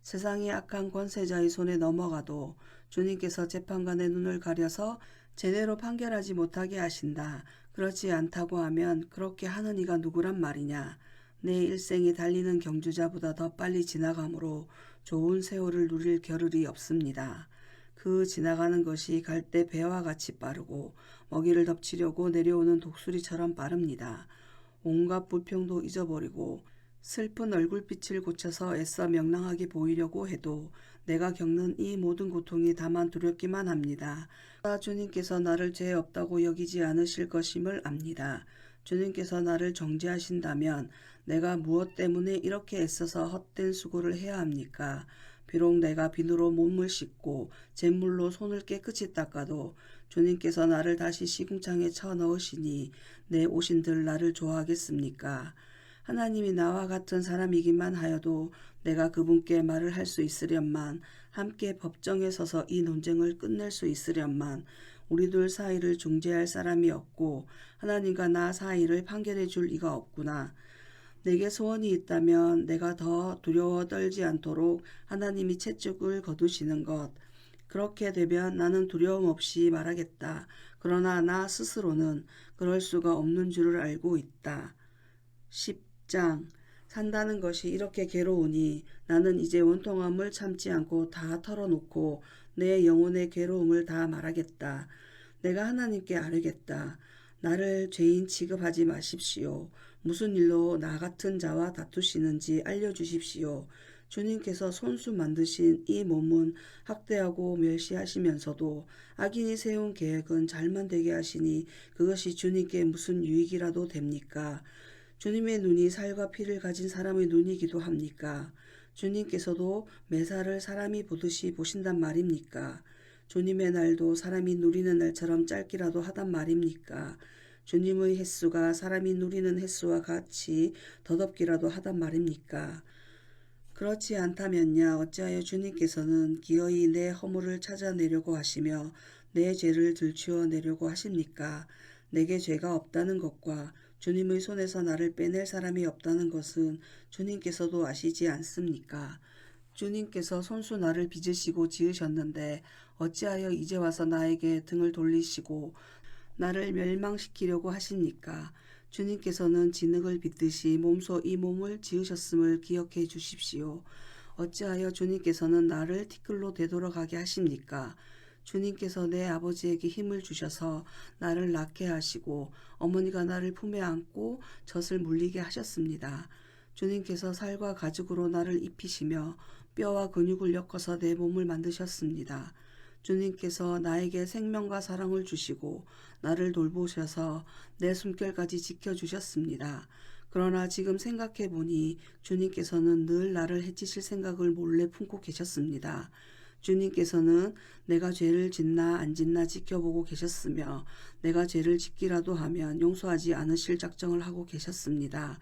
세상이 악한 권세자의 손에 넘어가도 주님께서 재판관의 눈을 가려서 제대로 판결하지 못하게 하신다. 그렇지 않다고 하면 그렇게 하는 이가 누구란 말이냐. 내 일생이 달리는 경주자보다 더 빨리 지나가므로 좋은 세월을 누릴 겨를이 없습니다. 그 지나가는 것이 갈 때 배와 같이 빠르고 먹이를 덮치려고 내려오는 독수리처럼 빠릅니다. 온갖 불평도 잊어버리고 슬픈 얼굴빛을 고쳐서 애써 명랑하게 보이려고 해도 내가 겪는 이 모든 고통이 다만 두렵기만 합니다. 주님께서 나를 죄 없다고 여기지 않으실 것임을 압니다. 주님께서 나를 정죄하신다면 내가 무엇 때문에 이렇게 애써서 헛된 수고를 해야 합니까? 비록 내가 비누로 몸을 씻고 잿물로 손을 깨끗이 닦아도 주님께서 나를 다시 시궁창에 쳐넣으시니 내 오신들 나를 좋아하겠습니까? 하나님이 나와 같은 사람이기만 하여도 내가 그분께 말을 할 수 있으련만, 함께 법정에 서서 이 논쟁을 끝낼 수 있으련만, 우리 둘 사이를 중재할 사람이 없고 하나님과 나 사이를 판결해 줄 이가 없구나. 내게 소원이 있다면 내가 더 두려워 떨지 않도록 하나님이 채찍을 거두시는 것. 그렇게 되면 나는 두려움 없이 말하겠다. 그러나 나 스스로는 그럴 수가 없는 줄을 알고 있다. 10장 산다는 것이 이렇게 괴로우니 나는 이제 원통함을 참지 않고 다 털어놓고 내 영혼의 괴로움을 다 말하겠다. 내가 하나님께 아뢰겠다. 나를 죄인 취급하지 마십시오. 무슨 일로 나 같은 자와 다투시는지 알려주십시오. 주님께서 손수 만드신 이 몸은 학대하고 멸시하시면서도 악인이 세운 계획은 잘만 되게 하시니 그것이 주님께 무슨 유익이라도 됩니까? 주님의 눈이 살과 피를 가진 사람의 눈이기도 합니까? 주님께서도 매사를 사람이 보듯이 보신단 말입니까? 주님의 날도 사람이 누리는 날처럼 짧기라도 하단 말입니까? 주님의 횟수가 사람이 누리는 횟수와 같이 더덥기라도 하단 말입니까? 그렇지 않다면야 어찌하여 주님께서는 기어이 내 허물을 찾아내려고 하시며 내 죄를 들추어내려고 하십니까? 내게 죄가 없다는 것과 주님의 손에서 나를 빼낼 사람이 없다는 것은 주님께서도 아시지 않습니까? 주님께서 손수 나를 빚으시고 지으셨는데 어찌하여 이제 와서 나에게 등을 돌리시고 나를 멸망시키려고 하십니까? 주님께서는 진흙을 빚듯이 몸소 이 몸을 지으셨음을 기억해 주십시오. 어찌하여 주님께서는 나를 티끌로 되돌아가게 하십니까? 주님께서 내 아버지에게 힘을 주셔서 나를 낳게 하시고 어머니가 나를 품에 안고 젖을 물리게 하셨습니다. 주님께서 살과 가죽으로 나를 입히시며 뼈와 근육을 엮어서 내 몸을 만드셨습니다. 주님께서 나에게 생명과 사랑을 주시고 나를 돌보셔서 내 숨결까지 지켜주셨습니다. 그러나 지금 생각해보니 주님께서는 늘 나를 해치실 생각을 몰래 품고 계셨습니다. 주님께서는 내가 죄를 짓나 안 짓나 지켜보고 계셨으며 내가 죄를 짓기라도 하면 용서하지 않으실 작정을 하고 계셨습니다.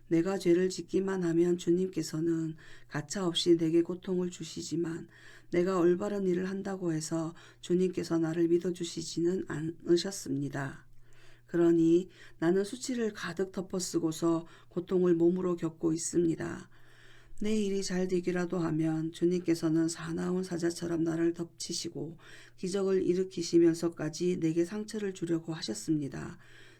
내가 죄를 짓기만 하면 주님께서는 가차없이 내게 고통을 주시지만 내가 올바른 일을 한다고 해서 주님께서 나를 믿어주시지는 않으셨습니다. 그러니 나는 수치를 가득 덮어쓰고서 고통을 몸으로 겪고 있습니다. 내 일이 잘 되기라도 하면 주님께서는 사나운 사자처럼 나를 덮치시고 기적을 일으키시면서까지 내게 상처를 주려고 하셨습니다.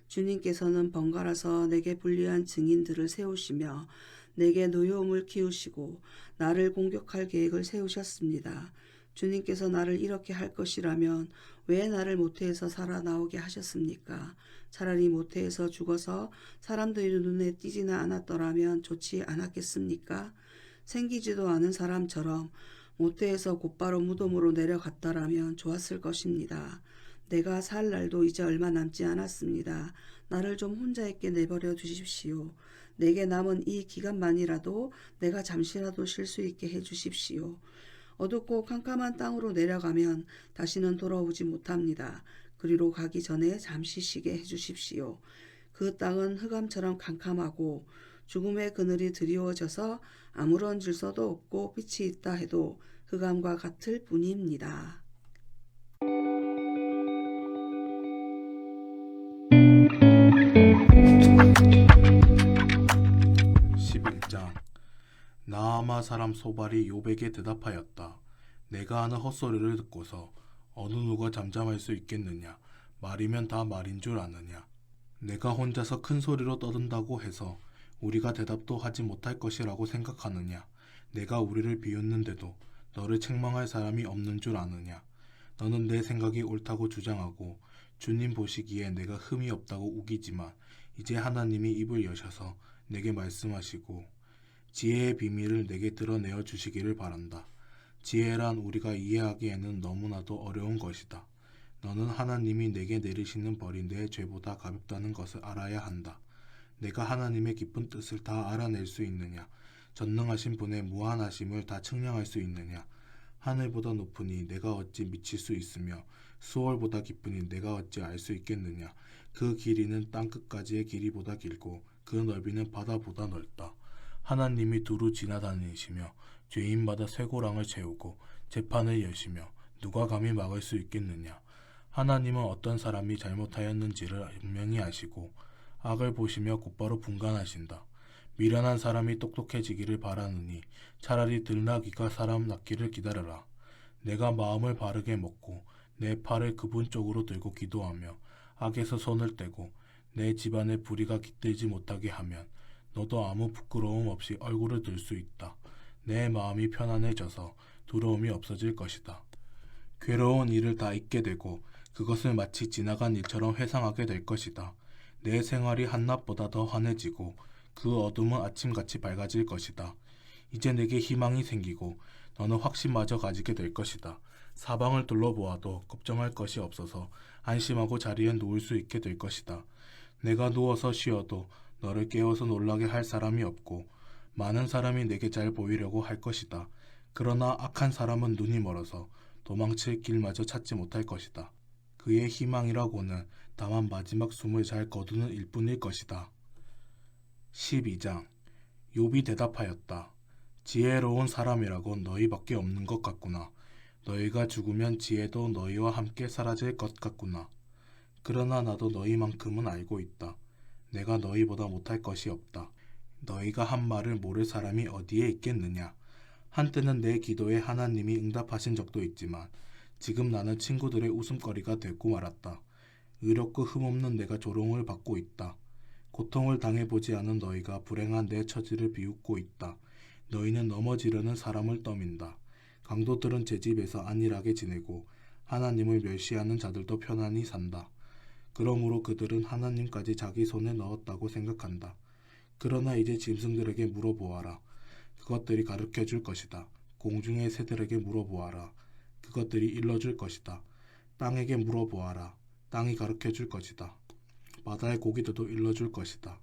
주님께서는 번갈아서 내게 불리한 증인들을 세우시며 내게 노여움을 키우시고 나를 공격할 계획을 세우셨습니다. 주님께서 나를 이렇게 할 것이라면 왜 나를 모태에서 살아나오게 하셨습니까? 차라리 모태에서 죽어서 사람들의 눈에 띄지나 않았더라면 좋지 않았겠습니까? 생기지도 않은 사람처럼 모태에서 곧바로 무덤으로 내려갔더라면 좋았을 것입니다. 내가 살 날도 이제 얼마 남지 않았습니다. 나를 좀 혼자 있게 내버려 두십시오. 내게 남은 이 기간만이라도 내가 잠시라도 쉴 수 있게 해주십시오. 어둡고 캄캄한 땅으로 내려가면 다시는 돌아오지 못합니다. 그리로 가기 전에 잠시 쉬게 해주십시오. 그 땅은 흑암처럼 캄캄하고 죽음의 그늘이 드리워져서 아무런 질서도 없고 빛이 있다 해도 흑암과 같을 뿐입니다. 11장 나아만 수아 사람 소발이 욥에게 대답하였다. 내가 하는 헛소리를 듣고서 어느 누가 잠잠할 수 있겠느냐? 말이면 다 말인 줄 아느냐? 내가 혼자서 큰 소리로 떠든다고 해서 우리가 대답도 하지 못할 것이라고 생각하느냐? 내가 우리를 비웃는데도 너를 책망할 사람이 없는 줄 아느냐? 너는 내 생각이 옳다고 주장하고 주님 보시기에 내가 흠이 없다고 우기지만 이제 하나님이 입을 여셔서 내게 말씀하시고 지혜의 비밀을 내게 드러내어 주시기를 바란다. 지혜란 우리가 이해하기에는 너무나도 어려운 것이다. 너는 하나님이 내게 내리시는 벌이 내 죄보다 가볍다는 것을 알아야 한다. 내가 하나님의 깊은 뜻을 다 알아낼 수 있느냐? 전능하신 분의 무한하심을 다 측량할 수 있느냐? 하늘보다 높으니 내가 어찌 미칠 수 있으며 수월보다 깊으니 내가 어찌 알 수 있겠느냐? 그 길이는 땅끝까지의 길이보다 길고 그 넓이는 바다보다 넓다. 하나님이 두루 지나다니시며 죄인마다 쇠고랑을 채우고 재판을 여시며 누가 감히 막을 수 있겠느냐? 하나님은 어떤 사람이 잘못하였는지를 분명히 아시고 악을 보시며 곧바로 분간하신다. 미련한 사람이 똑똑해지기를 바라느니 차라리 들나귀가 사람 낳기를 기다려라. 내가 마음을 바르게 먹고 내 팔을 그분 쪽으로 들고 기도하며 악에서 손을 떼고 내 집안에 불의가 깃들지 못하게 하면 너도 아무 부끄러움 없이 얼굴을 들 수 있다. 내 마음이 편안해져서 두려움이 없어질 것이다. 괴로운 일을 다 잊게 되고 그것을 마치 지나간 일처럼 회상하게 될 것이다. 내 생활이 한낮보다 더 환해지고 그 어둠은 아침같이 밝아질 것이다. 이제 내게 희망이 생기고 너는 확신마저 가지게 될 것이다. 사방을 둘러보아도 걱정할 것이 없어서 안심하고 자리에 누울 수 있게 될 것이다. 내가 누워서 쉬어도 너를 깨워서 놀라게 할 사람이 없고 많은 사람이 내게 잘 보이려고 할 것이다. 그러나 악한 사람은 눈이 멀어서 도망칠 길마저 찾지 못할 것이다. 그의 희망이라고는 다만 마지막 숨을 잘 거두는 일뿐일 것이다. 12장 욥이 대답하였다. 지혜로운 사람이라고 너희밖에 없는 것 같구나. 너희가 죽으면 지혜도 너희와 함께 사라질 것 같구나. 그러나 나도 너희만큼은 알고 있다. 내가 너희보다 못할 것이 없다. 너희가 한 말을 모를 사람이 어디에 있겠느냐. 한때는 내 기도에 하나님이 응답하신 적도 있지만 지금 나는 친구들의 웃음거리가 되고 말았다. 의롭고 흠없는 내가 조롱을 받고 있다. 고통을 당해보지 않은 너희가 불행한 내 처지를 비웃고 있다. 너희는 넘어지려는 사람을 떠민다. 강도들은 제 집에서 안일하게 지내고 하나님을 멸시하는 자들도 편안히 산다. 그러므로 그들은 하나님까지 자기 손에 넣었다고 생각한다. 그러나 이제 짐승들에게 물어보아라. 그것들이 가르쳐줄 것이다. 공중의 새들에게 물어보아라. 그것들이 일러줄 것이다. 땅에게 물어보아라. 땅이 가르쳐줄 것이다. 바다의 고기들도 일러줄 것이다.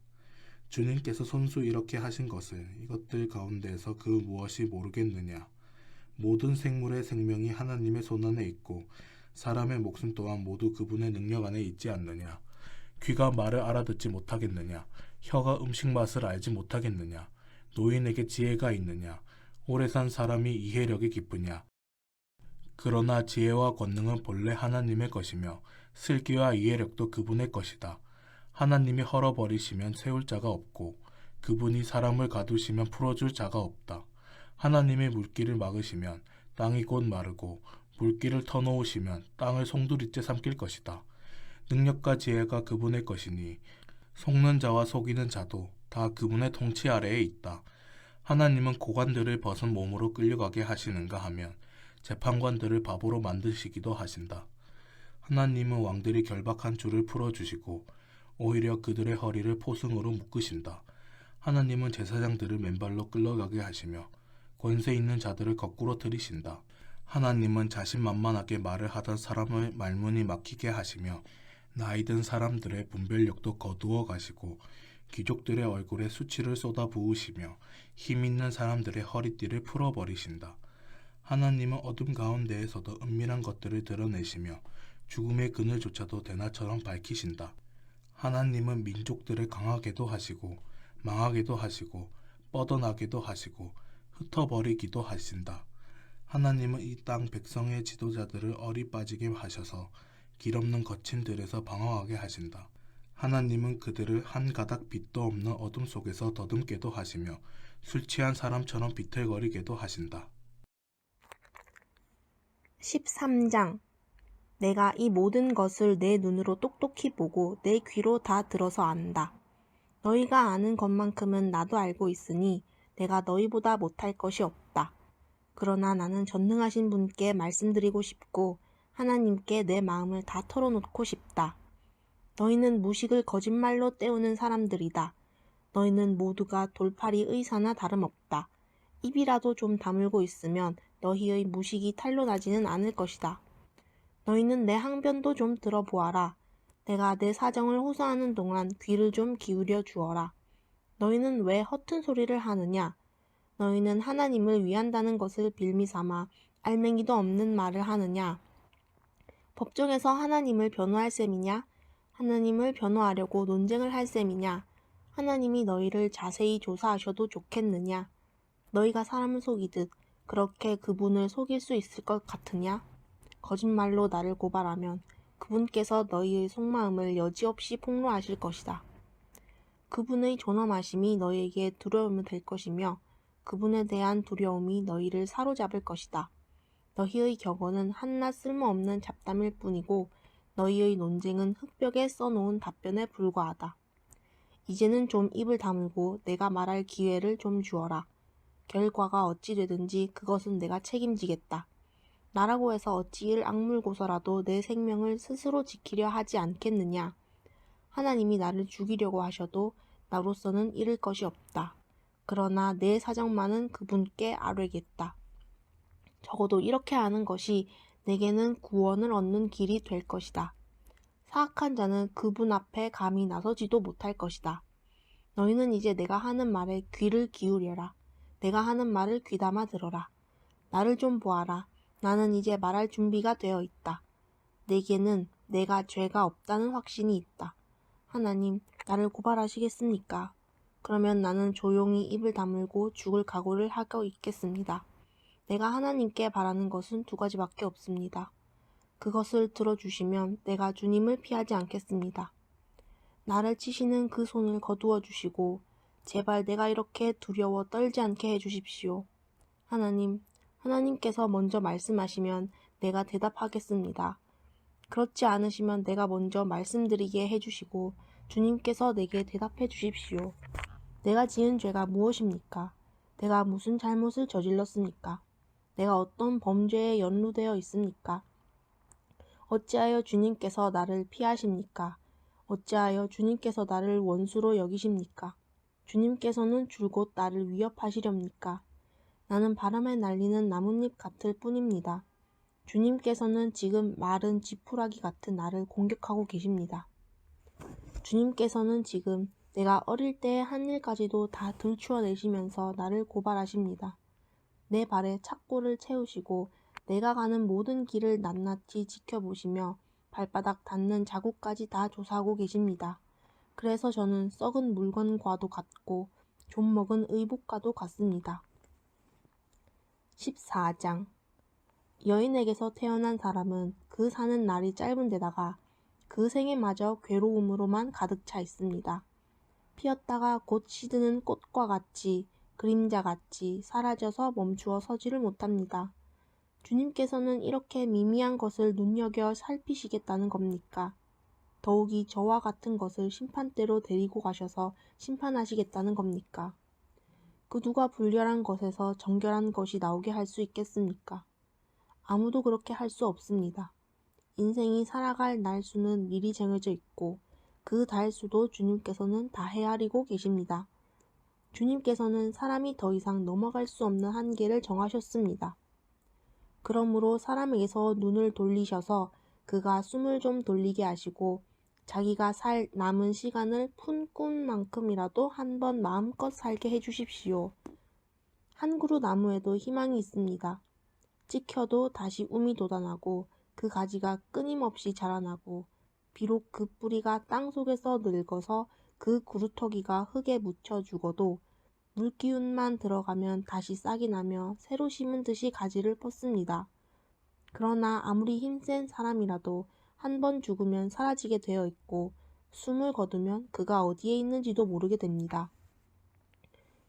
주님께서 손수 이렇게 하신 것을 이것들 가운데에서 그 무엇이 모르겠느냐. 모든 생물의 생명이 하나님의 손안에 있고 사람의 목숨 또한 모두 그분의 능력 안에 있지 않느냐. 귀가 말을 알아듣지 못하겠느냐. 혀가 음식 맛을 알지 못하겠느냐. 노인에게 지혜가 있느냐. 오래 산 사람이 이해력이 깊으냐. 그러나 지혜와 권능은 본래 하나님의 것이며 슬기와 이해력도 그분의 것이다. 하나님이 헐어버리시면 세울 자가 없고 그분이 사람을 가두시면 풀어줄 자가 없다. 하나님이 물길을 막으시면 땅이 곧 마르고 물길을 터놓으시면 땅을 송두리째 삼킬 것이다. 능력과 지혜가 그분의 것이니 속는 자와 속이는 자도 다 그분의 통치 아래에 있다. 하나님은 고관들을 벗은 몸으로 끌려가게 하시는가 하면 재판관들을 바보로 만드시기도 하신다. 하나님은 왕들이 결박한 줄을 풀어주시고 오히려 그들의 허리를 포승으로 묶으신다. 하나님은 제사장들을 맨발로 끌려가게 하시며 권세 있는 자들을 거꾸로 들이신다. 하나님은 자신만만하게 말을 하던 사람을 말문이 막히게 하시며 나이든 사람들의 분별력도 거두어 가시고 귀족들의 얼굴에 수치를 쏟아 부으시며 힘있는 사람들의 허리띠를 풀어버리신다. 하나님은 어둠 가운데에서도 은밀한 것들을 드러내시며 죽음의 그늘조차도 대낮처럼 밝히신다. 하나님은 민족들을 강하게도 하시고 망하게도 하시고 뻗어나게도 하시고 흩어버리기도 하신다. 하나님은 이 땅 백성의 지도자들을 어리 빠지게 하셔서 길 없는 거친 들에서 방황하게 하신다. 하나님은 그들을 한 가닥 빛도 없는 어둠 속에서 더듬게도 하시며 술 취한 사람처럼 비틀거리게도 하신다. 13장. 내가 이 모든 것을 내 눈으로 똑똑히 보고 내 귀로 다 들어서 안다. 너희가 아는 것만큼은 나도 알고 있으니 내가 너희보다 못할 것이 없다. 그러나 나는 전능하신 분께 말씀드리고 싶고 하나님께 내 마음을 다 털어놓고 싶다. 너희는 무식을 거짓말로 때우는 사람들이다. 너희는 모두가 돌팔이 의사나 다름없다. 입이라도 좀 다물고 있으면 너희의 무식이 탄로나지는 않을 것이다. 너희는 내 항변도 좀 들어보아라. 내가 내 사정을 호소하는 동안 귀를 좀 기울여 주어라. 너희는 왜 허튼 소리를 하느냐? 너희는 하나님을 위한다는 것을 빌미삼아 알맹이도 없는 말을 하느냐? 법정에서 하나님을 변호할 셈이냐? 하나님을 변호하려고 논쟁을 할 셈이냐? 하나님이 너희를 자세히 조사하셔도 좋겠느냐? 너희가 사람을 속이듯 그렇게 그분을 속일 수 있을 것 같으냐? 거짓말로 나를 고발하면 그분께서 너희의 속마음을 여지없이 폭로하실 것이다. 그분의 존엄하심이 너희에게 두려움이 될 것이며 그분에 대한 두려움이 너희를 사로잡을 것이다. 너희의 격언은 한낱 쓸모없는 잡담일 뿐이고 너희의 논쟁은 흙벽에 써놓은 답변에 불과하다. 이제는 좀 입을 다물고 내가 말할 기회를 좀 주어라. 결과가 어찌 되든지 그것은 내가 책임지겠다. 나라고 해서 어찌일 악물고서라도 내 생명을 스스로 지키려 하지 않겠느냐. 하나님이 나를 죽이려고 하셔도 나로서는 잃을 것이 없다. 그러나 내 사정만은 그분께 아뢰겠다. 적어도 이렇게 하는 것이 내게는 구원을 얻는 길이 될 것이다. 사악한 자는 그분 앞에 감히 나서지도 못할 것이다. 너희는 이제 내가 하는 말에 귀를 기울여라. 내가 하는 말을 귀담아 들어라. 나를 좀 보아라. 나는 이제 말할 준비가 되어 있다. 내게는 내가 죄가 없다는 확신이 있다. 하나님, 나를 고발하시겠습니까? 그러면 나는 조용히 입을 다물고 죽을 각오를 하고 있겠습니다. 내가 하나님께 바라는 것은 두 가지밖에 없습니다. 그것을 들어주시면 내가 주님을 피하지 않겠습니다. 나를 치시는 그 손을 거두어 주시고 제발 내가 이렇게 두려워 떨지 않게 해주십시오. 하나님께서 먼저 말씀하시면 내가 대답하겠습니다. 그렇지 않으시면 내가 먼저 말씀드리게 해주시고 주님께서 내게 대답해 주십시오. 내가 지은 죄가 무엇입니까? 내가 무슨 잘못을 저질렀습니까? 내가 어떤 범죄에 연루되어 있습니까? 어찌하여 주님께서 나를 피하십니까? 어찌하여 주님께서 나를 원수로 여기십니까? 주님께서는 줄곧 나를 위협하시렵니까? 나는 바람에 날리는 나뭇잎 같을 뿐입니다. 주님께서는 지금 마른 지푸라기 같은 나를 공격하고 계십니다. 주님께서는 지금 내가 어릴 때의 한 일까지도 다 들추어내시면서 나를 고발하십니다. 내 발에 착고를 채우시고 내가 가는 모든 길을 낱낱이 지켜보시며 발바닥 닿는 자국까지 다 조사하고 계십니다. 그래서 저는 썩은 물건과도 같고 좀먹은 의복과도 같습니다. 14장. 여인에게서 태어난 사람은 그 사는 날이 짧은 데다가 그 생애마저 괴로움으로만 가득 차 있습니다. 피었다가 곧 시드는 꽃과 같이 그림자같이 사라져서 멈추어 서지를 못합니다. 주님께서는 이렇게 미미한 것을 눈여겨 살피시겠다는 겁니까? 더욱이 저와 같은 것을 심판대로 데리고 가셔서 심판하시겠다는 겁니까? 그 누가 불결한 것에서 정결한 것이 나오게 할 수 있겠습니까? 아무도 그렇게 할 수 없습니다. 인생이 살아갈 날수는 미리 정해져 있고 그 달수도 주님께서는 다 헤아리고 계십니다. 주님께서는 사람이 더 이상 넘어갈 수 없는 한계를 정하셨습니다. 그러므로 사람에게서 눈을 돌리셔서 그가 숨을 좀 돌리게 하시고 자기가 살 남은 시간을 푼 꿈만큼이라도 한번 마음껏 살게 해주십시오. 한 그루 나무에도 희망이 있습니다. 찍혀도 다시 움이 돋아나고 그 가지가 끊임없이 자라나고 비록 그 뿌리가 땅속에서 늙어서 그 구루터기가 흙에 묻혀 죽어도 물기운만 들어가면 다시 싹이 나며 새로 심은 듯이 가지를 뻗습니다. 그러나 아무리 힘센 사람이라도 한 번 죽으면 사라지게 되어 있고 숨을 거두면 그가 어디에 있는지도 모르게 됩니다.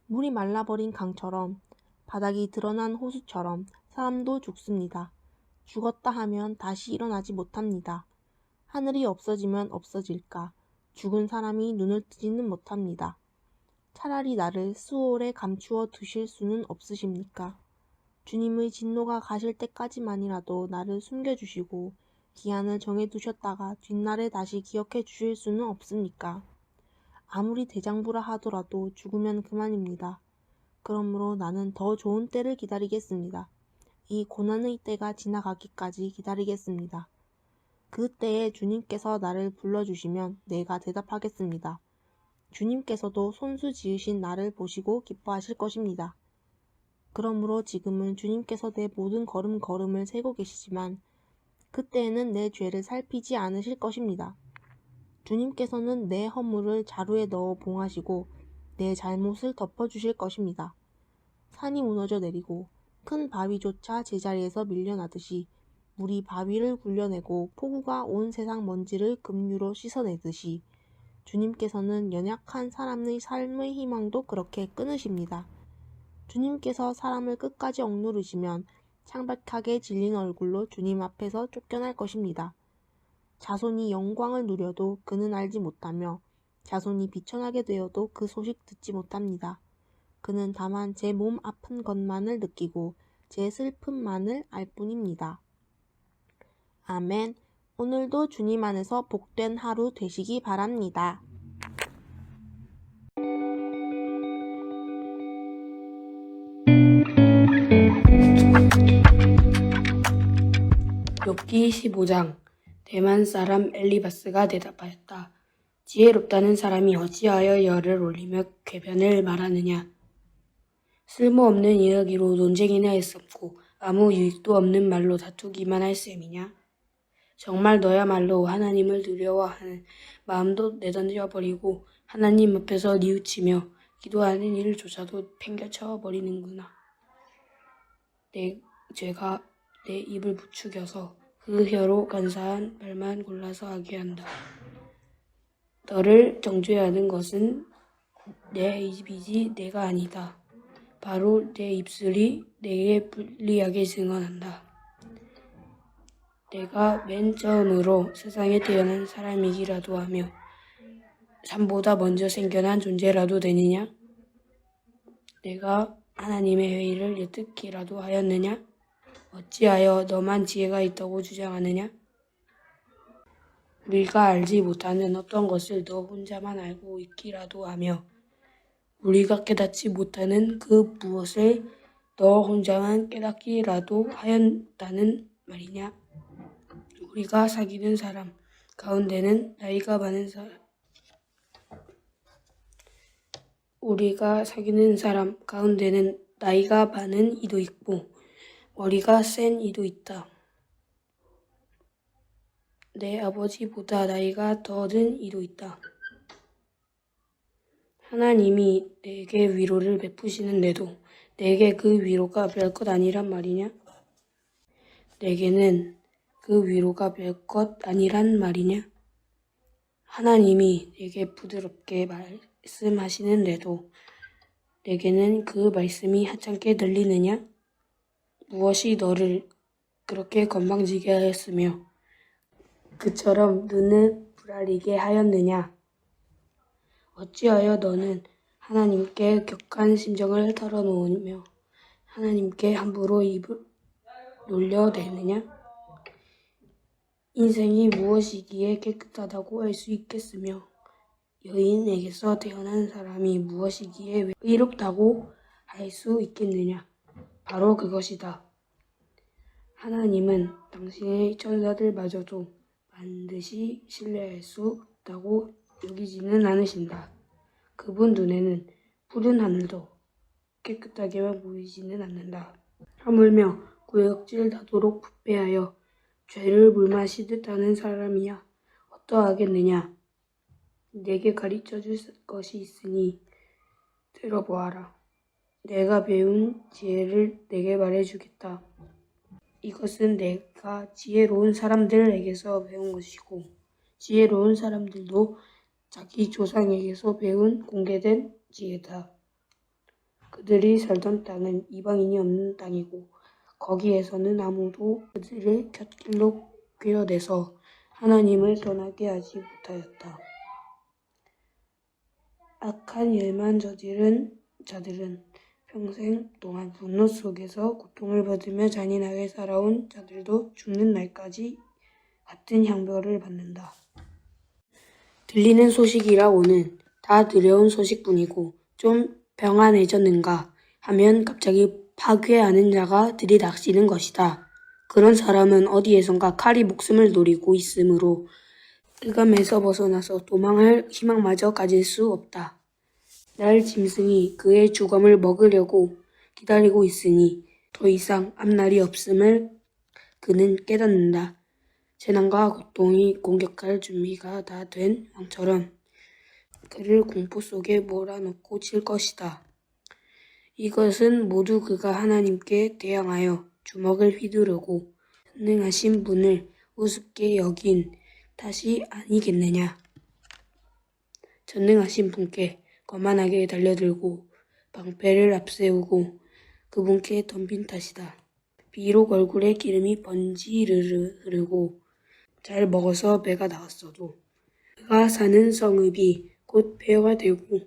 물이 말라버린 강처럼, 바닥이 드러난 호수처럼 사람도 죽습니다. 죽었다 하면 다시 일어나지 못합니다. 하늘이 없어지면 없어질까, 죽은 사람이 눈을 뜨지는 못합니다. 차라리 나를 수월에 감추어 두실 수는 없으십니까? 주님의 진노가 가실 때까지만이라도 나를 숨겨주시고 기한을 정해두셨다가 뒷날에 다시 기억해 주실 수는 없습니까? 아무리 대장부라 하더라도 죽으면 그만입니다. 그러므로 나는 더 좋은 때를 기다리겠습니다. 이 고난의 때가 지나가기까지 기다리겠습니다. 그 때에 주님께서 나를 불러주시면 내가 대답하겠습니다. 주님께서도 손수 지으신 나를 보시고 기뻐하실 것입니다. 그러므로 지금은 주님께서 내 모든 걸음걸음을 세고 계시지만 그때에는 내 죄를 살피지 않으실 것입니다. 주님께서는 내 허물을 자루에 넣어 봉하시고 내 잘못을 덮어주실 것입니다. 산이 무너져 내리고 큰 바위조차 제자리에서 밀려나듯이 물이 바위를 굴려내고 폭우가 온 세상 먼지를 급류로 씻어내듯이 주님께서는 연약한 사람의 삶의 희망도 그렇게 끊으십니다. 주님께서 사람을 끝까지 억누르시면 창백하게 질린 얼굴로 주님 앞에서 쫓겨날 것입니다. 자손이 영광을 누려도 그는 알지 못하며 자손이 비천하게 되어도 그 소식 듣지 못합니다. 그는 다만 제 몸 아픈 것만을 느끼고 제 슬픔만을 알 뿐입니다. 아멘. 오늘도 주님 안에서 복된 하루 되시기 바랍니다. 욥기 15장. 대만 사람 엘리바스가 대답하였다. 지혜롭다는 사람이 어찌하여 열을 올리며 궤변을 말하느냐. 쓸모없는 이야기로 논쟁이나 했었고 아무 유익도 없는 말로 다투기만 할 셈이냐. 정말 너야말로 하나님을 두려워하는 마음도 내던져버리고 하나님 앞에서 뉘우치며 기도하는 일조차도 팽개쳐버리는구나. 내 죄가 내 입을 부추겨서 그 혀로 간사한 말만 골라서 하게 한다. 너를 정죄하는 것은 내 입이지 내가 아니다. 바로 내 입술이 내게 불리하게 증언한다. 내가 맨 처음으로 세상에 태어난 사람이기라도 하며 삶보다 먼저 생겨난 존재라도 되느냐? 내가 하나님의 회의를 엿듣기라도 하였느냐? 어찌하여 너만 지혜가 있다고 주장하느냐? 우리가 알지 못하는 어떤 것을 너 혼자만 알고 있기라도 하며 우리가 깨닫지 못하는 그 무엇을 너 혼자만 깨닫기라도 하였다는 말이냐? 우리가 사귀는 사람 가운데는 나이가 많은 이도 있고 머리가 센 이도 있다. 내 아버지보다 나이가 더 든 이도 있다. 하나님이 내게 위로를 베푸시는데도 내게 그 위로가 별것 아니란 말이냐? 내게는 그 위로가 별것 아니란 말이냐? 하나님이 내게 부드럽게 말씀하시는데도 내게는 그 말씀이 하찮게 들리느냐? 무엇이 너를 그렇게 건방지게 하였으며 그처럼 눈을 부라리게 하였느냐? 어찌하여 너는 하나님께 격한 심정을 털어놓으며 하나님께 함부로 입을 놀려대느냐? 인생이 무엇이기에 깨끗하다고 할 수 있겠으며 여인에게서 태어난 사람이 무엇이기에 의롭다고 할 수 있겠느냐? 바로 그것이다. 하나님은 당신의 천사들마저도 반드시 신뢰할 수 없다고 여기지는 않으신다. 그분 눈에는 푸른 하늘도 깨끗하게만 보이지는 않는다. 하물며 구역질 나도록 부패하여 죄를 물마시듯 하는 사람이야 어떠하겠느냐. 내게 가르쳐 줄 것이 있으니 들어보아라. 내가 배운 지혜를 내게 말해주겠다. 이것은 내가 지혜로운 사람들에게서 배운 것이고 지혜로운 사람들도 자기 조상에게서 배운 공개된 지혜다. 그들이 살던 땅은 이방인이 없는 땅이고 거기에서는 아무도 그들의 곁길로 꿰어내서 하나님을 떠나게 하지 못하였다. 악한 일만 저지른 자들은 평생 동안 분노 속에서 고통을 받으며 잔인하게 살아온 자들도 죽는 날까지 같은 형벌을 받는다. 들리는 소식이라고는 다 들여온 소식뿐이고 좀 평안해졌는가 하면 갑자기 파괴하는 자가 들이닥치는 것이다. 그런 사람은 어디에선가 칼이 목숨을 노리고 있으므로 흑암에서 벗어나서 도망할 희망마저 가질 수 없다. 날 짐승이 그의 주검을 먹으려고 기다리고 있으니 더 이상 앞날이 없음을 그는 깨닫는다. 재난과 고통이 공격할 준비가 다 된 왕처럼 그를 공포 속에 몰아넣고 칠 것이다. 이것은 모두 그가 하나님께 대항하여 주먹을 휘두르고 전능하신 분을 우습게 여긴 탓이 아니겠느냐. 전능하신 분께 거만하게 달려들고 방패를 앞세우고 그분께 덤빈 탓이다. 비록 얼굴에 기름이 번지르르 흐르고 잘 먹어서 배가 나왔어도 그가 사는 성읍이 곧 폐허가 되고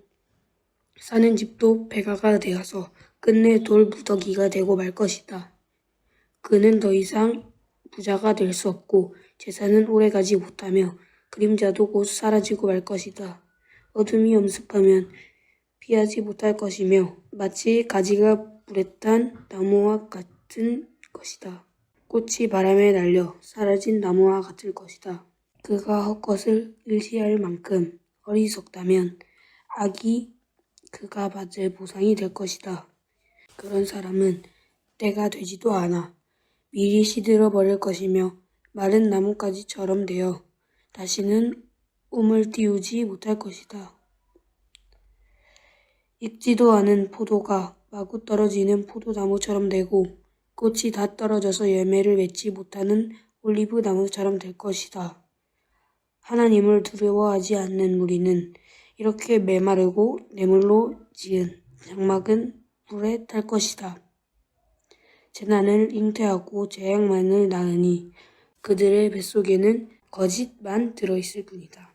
사는 집도 폐가가 되어서 끝내 돌 무더기가 되고 말 것이다. 그는 더 이상 부자가 될 수 없고 재산은 오래가지 못하며 그림자도 곧 사라지고 말 것이다. 어둠이 엄습하면 피하지 못할 것이며 마치 가지가 불에 탄 나무와 같은 것이다. 꽃이 바람에 날려 사라진 나무와 같을 것이다. 그가 헛것을 의지할 만큼 어리석다면 악이 그가 받을 보상이 될 것이다. 그런 사람은 때가 되지도 않아 미리 시들어 버릴 것이며 마른 나뭇가지처럼 되어 다시는 움을 띄우지 못할 것이다. 익지도 않은 포도가 마구 떨어지는 포도나무처럼 되고 꽃이 다 떨어져서 열매를 맺지 못하는 올리브 나무처럼 될 것이다. 하나님을 두려워하지 않는 무리는 이렇게 메마르고 뇌물로 지은 장막은 불에 탈 것이다. 재난을 잉태하고 재앙만을 낳으니 그들의 뱃속에는 거짓만 들어있을 뿐이다.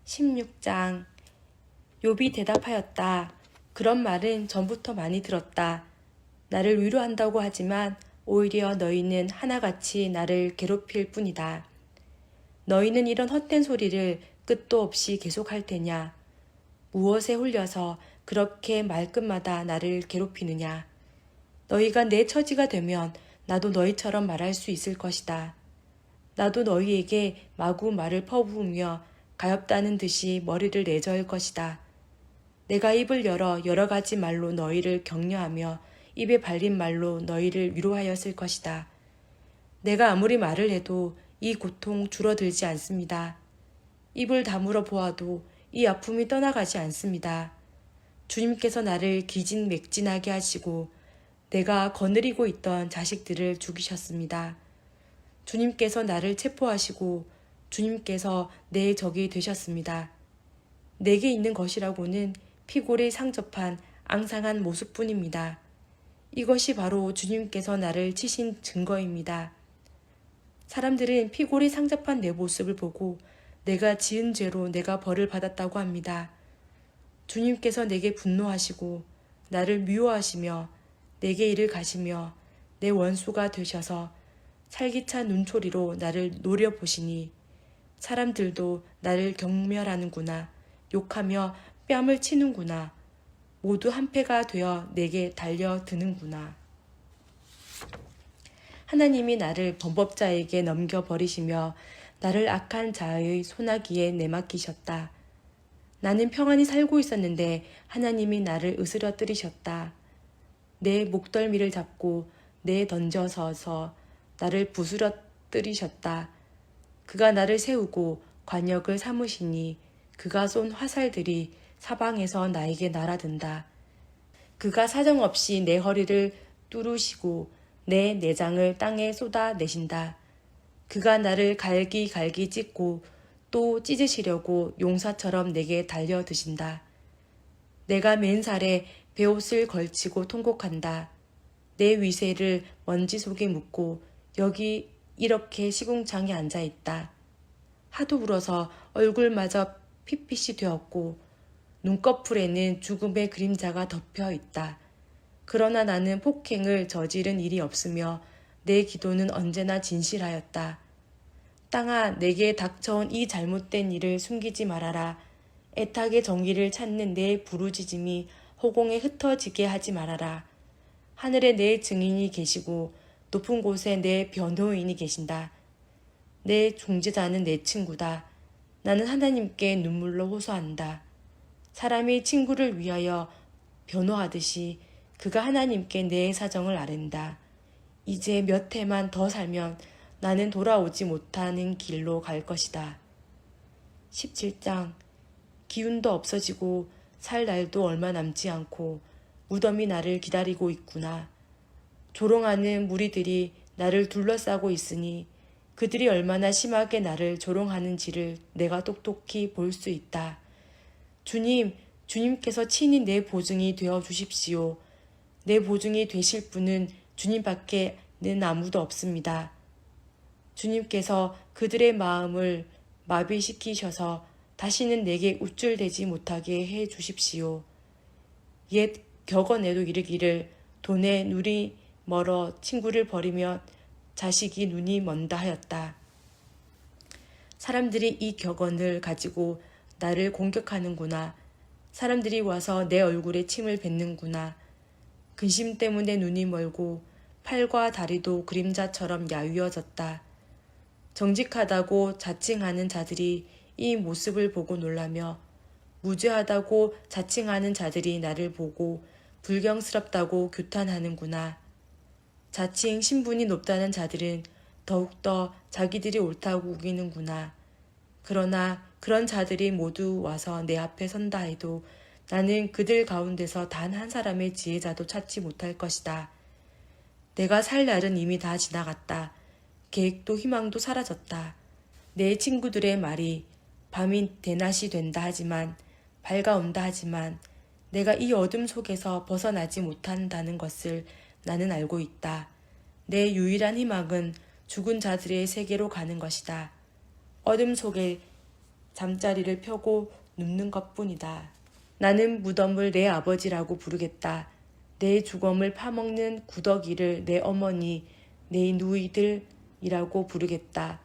16장 욥이 대답하였다. 그런 말은 전부터 많이 들었다. 나를 위로한다고 하지만 오히려 너희는 하나같이 나를 괴롭힐 뿐이다. 너희는 이런 헛된 소리를 끝도 없이 계속할 테냐? 무엇에 홀려서 그렇게 말끝마다 나를 괴롭히느냐? 너희가 내 처지가 되면 나도 너희처럼 말할 수 있을 것이다. 나도 너희에게 마구 말을 퍼부으며 가엾다는 듯이 머리를 내저을 것이다. 내가 입을 열어 여러 가지 말로 너희를 격려하며 입에 발린 말로 너희를 위로하였을 것이다. 내가 아무리 말을 해도 이 고통 줄어들지 않습니다. 입을 다물어 보아도 이 아픔이 떠나가지 않습니다. 주님께서 나를 기진맥진하게 하시고 내가 거느리고 있던 자식들을 죽이셨습니다. 주님께서 나를 체포하시고 주님께서 내 적이 되셨습니다. 내게 있는 것이라고는 피골이 상접한 앙상한 모습뿐입니다. 이것이 바로 주님께서 나를 치신 증거입니다. 사람들은 피골이 상접한 내 모습을 보고 내가 지은 죄로 내가 벌을 받았다고 합니다. 주님께서 내게 분노하시고 나를 미워하시며 내게 이를 가시며 내 원수가 되셔서 살기찬 눈초리로 나를 노려보시니 사람들도 나를 경멸하는구나, 욕하며 뺨을 치는구나, 모두 한패가 되어 내게 달려드는구나. 하나님이 나를 범법자에게 넘겨버리시며 나를 악한 자의 손아귀에 내맡기셨다. 나는 평안히 살고 있었는데 하나님이 나를 으스러뜨리셨다. 내 목덜미를 잡고 내던져서서 나를 부스러뜨리셨다. 그가 나를 세우고 관역을 삼으시니 그가 쏜 화살들이 사방에서 나에게 날아든다. 그가 사정없이 내 허리를 뚫으시고 내 내장을 땅에 쏟아내신다. 그가 나를 갈기갈기 찢고 또 찢으시려고 용사처럼 내게 달려드신다. 내가 맨살에 베옷을 걸치고 통곡한다. 내 위세를 먼지 속에 묻고 여기 이렇게 시궁창에 앉아있다. 하도 울어서 얼굴마저 핏빛이 되었고 눈꺼풀에는 죽음의 그림자가 덮여 있다. 그러나 나는 폭행을 저지른 일이 없으며 내 기도는 언제나 진실하였다. 땅아, 내게 닥쳐온 이 잘못된 일을 숨기지 말아라. 애타게 정의를 찾는 내 부르짖음이 허공에 흩어지게 하지 말아라. 하늘에 내 증인이 계시고 높은 곳에 내 변호인이 계신다. 내 중재자는 내 친구다. 나는 하나님께 눈물로 호소한다. 사람이 친구를 위하여 변호하듯이 그가 하나님께 내 사정을 아랜다. 이제 몇 해만 더 살면 나는 돌아오지 못하는 길로 갈 것이다. 17장. 기운도 없어지고 살 날도 얼마 남지 않고 무덤이 나를 기다리고 있구나. 조롱하는 무리들이 나를 둘러싸고 있으니 그들이 얼마나 심하게 나를 조롱하는지를 내가 똑똑히 볼 수 있다. 주님, 주님께서 친히 내 보증이 되어 주십시오. 내 보증이 되실 분은 주님밖에는 아무도 없습니다. 주님께서 그들의 마음을 마비시키셔서 다시는 내게 우쭐대지 못하게 해 주십시오. 옛 격언에도 이르기를 돈에 눈이 멀어 친구를 버리면 자식이 눈이 먼다 하였다. 사람들이 이 격언을 가지고 나를 공격하는구나. 사람들이 와서 내 얼굴에 침을 뱉는구나. 근심 때문에 눈이 멀고 팔과 다리도 그림자처럼 야위어졌다. 정직하다고 자칭하는 자들이 이 모습을 보고 놀라며 무죄하다고 자칭하는 자들이 나를 보고 불경스럽다고 규탄하는구나. 자칭 신분이 높다는 자들은 더욱더 자기들이 옳다고 우기는구나. 그러나 그런 자들이 모두 와서 내 앞에 선다 해도 나는 그들 가운데서 단 한 사람의 지혜자도 찾지 못할 것이다. 내가 살 날은 이미 다 지나갔다. 계획도 희망도 사라졌다. 내 친구들의 말이 밤이 대낮이 된다 하지만 밝아온다 하지만 내가 이 어둠 속에서 벗어나지 못한다는 것을 나는 알고 있다. 내 유일한 희망은 죽은 자들의 세계로 가는 것이다. 어둠 속에 잠자리를 펴고 눕는 것뿐이다. 나는 무덤을 내 아버지라고 부르겠다. 내 주검을 파먹는 구더기를 내 어머니, 내 누이들이라고 부르겠다.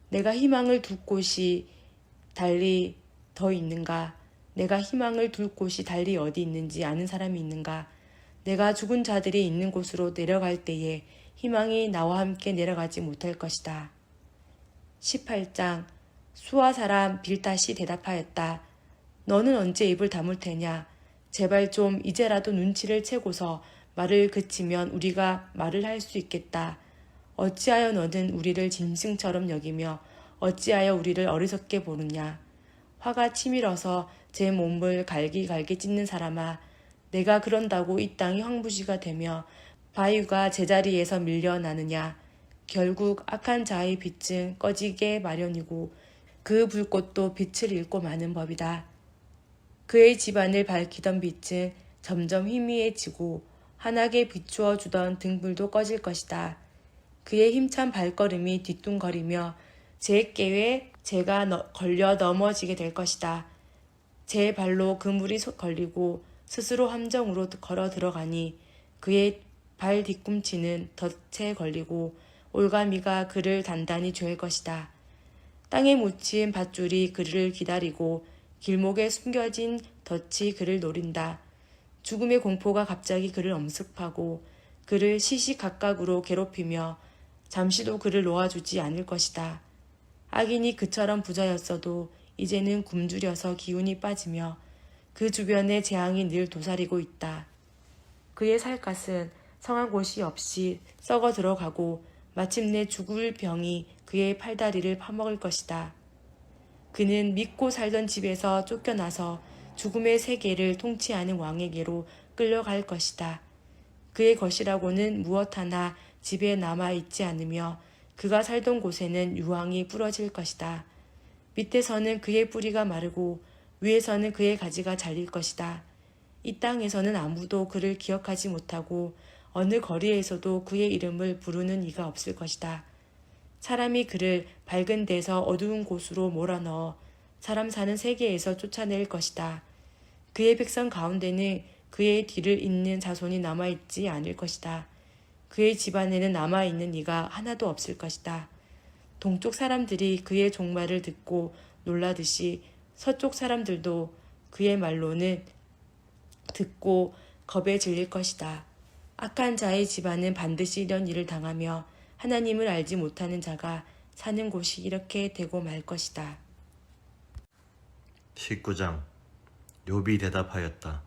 내가 희망을 둘 곳이 달리 더 있는가? 내가 희망을 둘 곳이 달리 어디 있는지 아는 사람이 있는가? 내가 죽은 자들이 있는 곳으로 내려갈 때에 희망이 나와 함께 내려가지 못할 것이다. 18장. 수아 사람 빌닷이 대답하였다. 너는 언제 입을 다물 테냐? 제발 좀 이제라도 눈치를 채고서 말을 그치면 우리가 말을 할 수 있겠다. 어찌하여 너는 우리를 짐승처럼 여기며 어찌하여 우리를 어리석게 보느냐? 화가 치밀어서 제 몸을 갈기갈기 찢는 사람아, 내가 그런다고 이 땅이 황무지가 되며 바위가 제자리에서 밀려나느냐? 결국 악한 자의 빛은 꺼지게 마련이고 그 불꽃도 빛을 잃고 마는 법이다. 그의 집안을 밝히던 빛은 점점 희미해지고 환하게 비추어 주던 등불도 꺼질 것이다. 그의 힘찬 발걸음이 뒤뚱거리며 제 깨에 제가 걸려 넘어지게 될 것이다. 제 발로 그물이 걸리고 스스로 함정으로 걸어 들어가니 그의 발 뒤꿈치는 덫에 걸리고 올가미가 그를 단단히 조일 것이다. 땅에 묻힌 밧줄이 그를 기다리고 길목에 숨겨진 덫이 그를 노린다. 죽음의 공포가 갑자기 그를 엄습하고 그를 시시각각으로 괴롭히며 잠시도 그를 놓아주지 않을 것이다. 악인이 그처럼 부자였어도 이제는 굶주려서 기운이 빠지며 그 주변에 재앙이 늘 도사리고 있다. 그의 살갗은 성한 곳이 없이 썩어 들어가고 마침내 죽을 병이 그의 팔다리를 파먹을 것이다. 그는 믿고 살던 집에서 쫓겨나서 죽음의 세계를 통치하는 왕에게로 끌려갈 것이다. 그의 것이라고는 무엇 하나 집에 남아있지 않으며 그가 살던 곳에는 유황이 뿌러질 것이다. 밑에서는 그의 뿌리가 마르고 위에서는 그의 가지가 잘릴 것이다. 이 땅에서는 아무도 그를 기억하지 못하고 어느 거리에서도 그의 이름을 부르는 이가 없을 것이다. 사람이 그를 밝은 데서 어두운 곳으로 몰아넣어 사람 사는 세계에서 쫓아낼 것이다. 그의 백성 가운데는 그의 뒤를 잇는 자손이 남아있지 않을 것이다. 그의 집안에는 남아있는 이가 하나도 없을 것이다. 동쪽 사람들이 그의 종말을 듣고 놀라듯이 서쪽 사람들도 그의 말로는 듣고 겁에 질릴 것이다. 악한 자의 집안은 반드시 이런 일을 당하며 하나님을 알지 못하는 자가 사는 곳이 이렇게 되고 말 것이다. 19장 욥이 대답하였다.